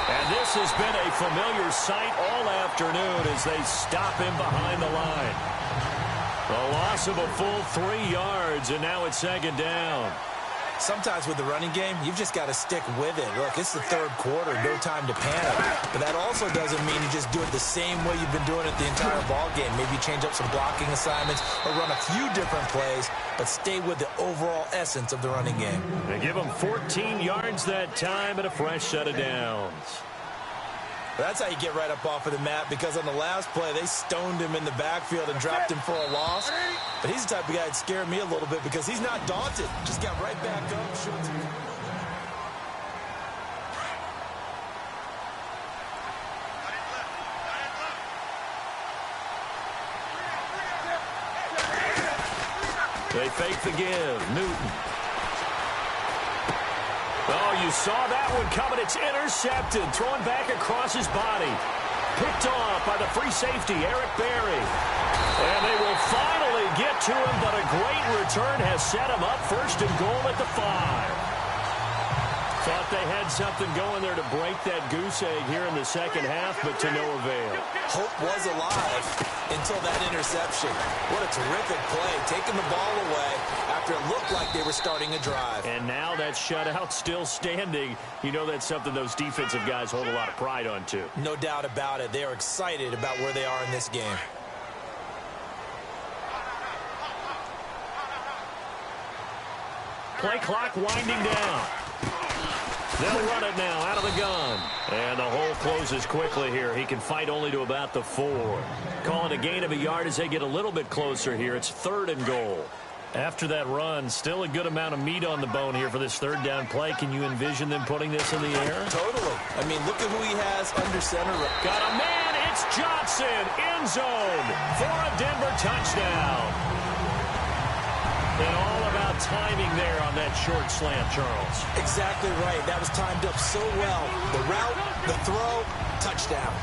And this has been a familiar sight all afternoon as they stop him behind the line. A loss of a full 3 yards, and now it's second down. Sometimes with the running game, you've just got to stick with it. Look, it's the third quarter, no time to panic. But that also doesn't mean you just do it the same way you've been doing it the entire ball game. Maybe change up some blocking assignments or run a few different plays, but stay with the overall essence of the running game. They give him 14 yards that time and a fresh set of downs. That's how you get right up off of the mat, because on the last play, they stoned him in the backfield and dropped him for a loss. But he's the type of guy that scared me a little bit because he's not daunted. Just got right back up. They fake the give. Newton. Oh, you saw that one coming. It's intercepted. Thrown back across his body. Picked off by the free safety, Eric Berry. And they will finally get to him, but a great return has set him up first and goal at the 5. Thought they had something going there to break that goose egg here in the second half, but to no avail. Hope was alive until that interception. What a terrific play, taking the ball away after it looked like they were starting a drive. And now that shutout still standing. You know that's something those defensive guys hold a lot of pride on, too. No doubt about it. They are excited about where they are in this game. Play clock winding down. They'll run it now out of the gun. And the hole closes quickly here. He can fight only to about the 4. Calling a gain of a yard as they get a little bit closer here. It's 3rd and goal. After that run, still a good amount of meat on the bone here for this third down play. Can you envision them putting this in the air? Totally. I mean, look at who he has under center. Got a man. It's Johnson. End zone for a Denver touchdown. And all about timing there on that short slant, Charles. Exactly right. That was timed up so well. The route, the throw, touchdown.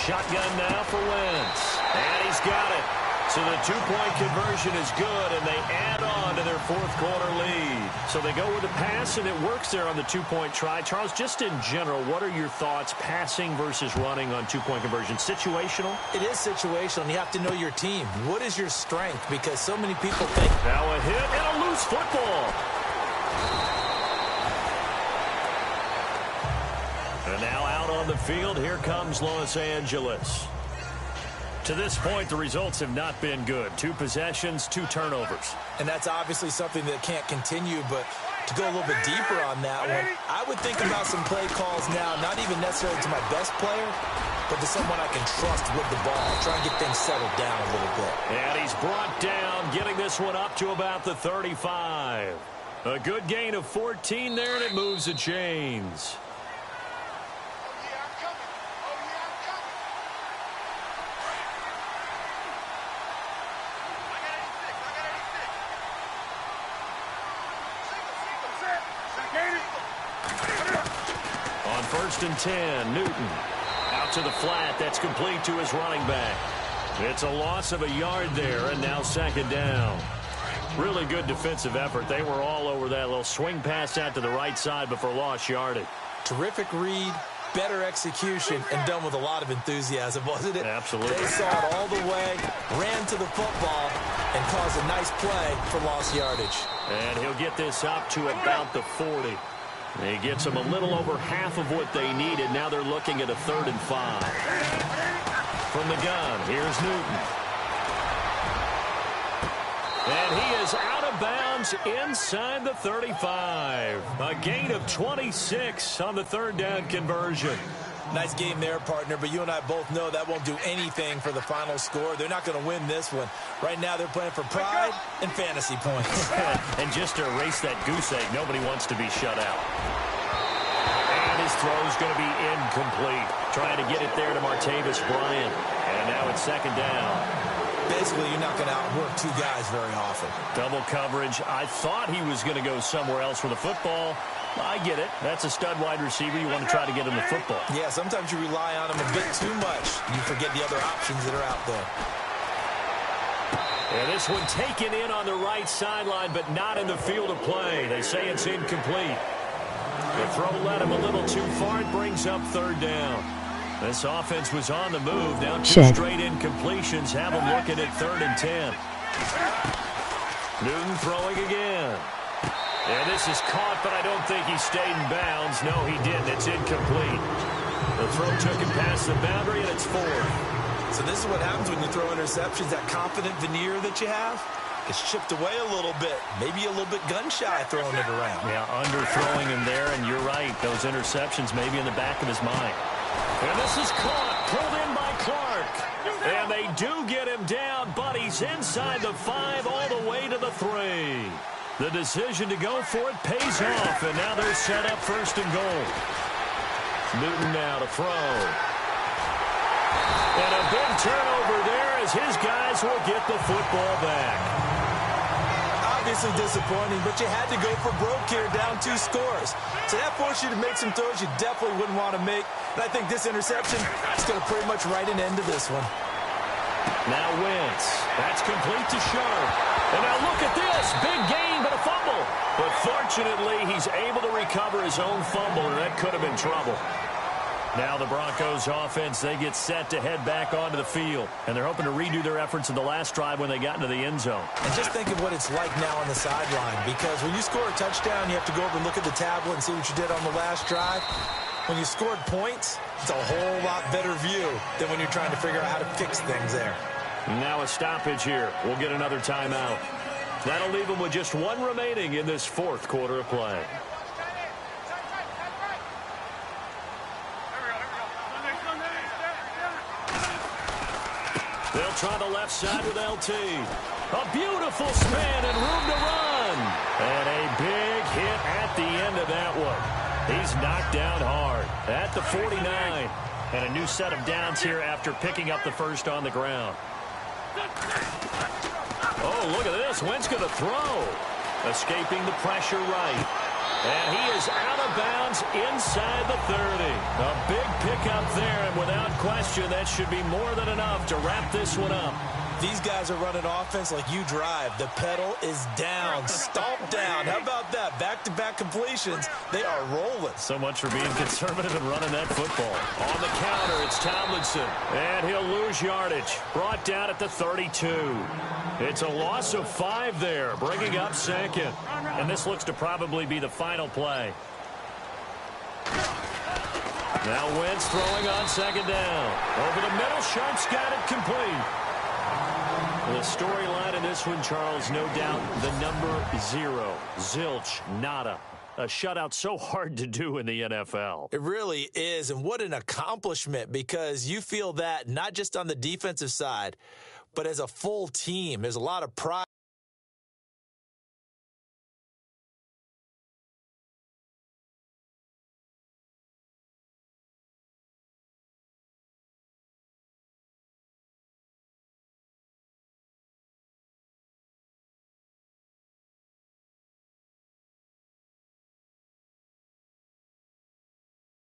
Shotgun now for Wentz. And he's got it. So the two-point conversion is good, and they add on to their fourth-quarter lead. So they go with the pass, and it works there on the two-point try. Charles, just in general, what are your thoughts passing versus running on two-point conversion? Situational? It is situational, and you have to know your team. What is your strength? Because so many people think... Now a hit and a loose football. And now out on the field, here comes Los Angeles. To this point, the results have not been good. 2 possessions, 2 turnovers. And that's obviously something that can't continue, but to go a little bit deeper on that one, I would think about some play calls now, not even necessarily to my best player, but to someone I can trust with the ball. Try and get things settled down a little bit. And he's brought down, getting this one up to about the 35. A good gain of 14 there, and it moves the chains. On 1st and 10, Newton out to the flat. That's complete to his running back. It's a loss of a yard there, and now 2nd down. Really good defensive effort. They were all over that little swing pass out to the right side before lost yardage. Terrific read, better execution, and done with a lot of enthusiasm, wasn't it? Absolutely. They saw it all the way, ran to the football, and caused a nice play for lost yardage. And he'll get this up to about the 40. He gets them a little over half of what they needed. Now they're looking at a 3rd and 5. From the gun, here's Newton. And he is out of bounds inside the 35. A gain of 26 on the 3rd down conversion. Nice game there, partner, but you and I both know that won't do anything for the final score. They're not going to win this one. Right now they're playing for pride and fantasy points. And just to erase that goose egg, nobody wants to be shut out. And his throw's going to be incomplete. Trying to get it there to Martavis Bryant. And now it's 2nd down. Basically, you're not going to outwork 2 guys very often. Double coverage. I thought he was going to go somewhere else for the football. I get it. That's a stud wide receiver. You want to try to get him the football. Yeah, sometimes you rely on him a bit too much. You forget the other options that are out there. And this one taken in on the right sideline, but not in the field of play. They say it's incomplete. The throw led him a little too far. It brings up 3rd down. This offense was on the move. Now 2 straight incompletions have them looking at 3rd and 10. Newton throwing again. And this is caught, but I don't think he stayed in bounds. No, he didn't. It's incomplete. The throw took him past the boundary, and it's 4th. So this is what happens when you throw interceptions. That confident veneer that you have gets chipped away a little bit. Maybe a little bit gun-shy throwing it around. Yeah, underthrowing him there, and you're right. Those interceptions may be in the back of his mind. And this is caught, pulled in by Clark. And they do get him down, but he's inside the 5 all the way to the 3. The decision to go for it pays off, and now they're set up 1st and goal. Newton now to throw. And a big turnover there as his guys will get the football back. Obviously disappointing, but you had to go for broke here, down 2 scores. So that forced you to make some throws you definitely wouldn't want to make. And I think this interception is going to pretty much write an end to this one. Now Wentz. That's complete to Sharp. And now look at this. Big gain, but a fumble. But fortunately, he's able to recover his own fumble, and that could have been trouble. Now the Broncos offense, they get set to head back onto the field. And they're hoping to redo their efforts in the last drive when they got into the end zone. And just think of what it's like now on the sideline. Because when you score a touchdown, you have to go over and look at the tablet and see what you did on the last drive. When you scored points, it's a whole lot better view than when you're trying to figure out how to fix things there. Now a stoppage here. We'll get another timeout. That'll leave them with just 1 remaining in this 4th quarter of play. They'll try the left side with LT. A beautiful spin and room to run. And a big hit at the end of that one. He's knocked down hard at the 49. And a new set of downs here after picking up the first on the ground. Oh, look at this. Wentz going to throw. Escaping the pressure right. And he is out of bounds inside the 30. A big pickup there, and without question, that should be more than enough to wrap this one up. These guys are running offense like you drive. The pedal is down, stomped down. How about that? Back-to-back completions. They are rolling. So much for being conservative and running that football. On the counter, it's Tomlinson. And he'll lose yardage. Brought down at the 32. It's a loss of 5 there, bringing up second. And this looks to probably be the final play. Now Wentz throwing on second down. Over the middle, Sharp's got it complete. The storyline in this one, Charles, no doubt the number 0. Zilch, nada. A shutout so hard to do in the NFL. It really is, and what an accomplishment, because you feel that not just on the defensive side, but as a full team. There's a lot of pride.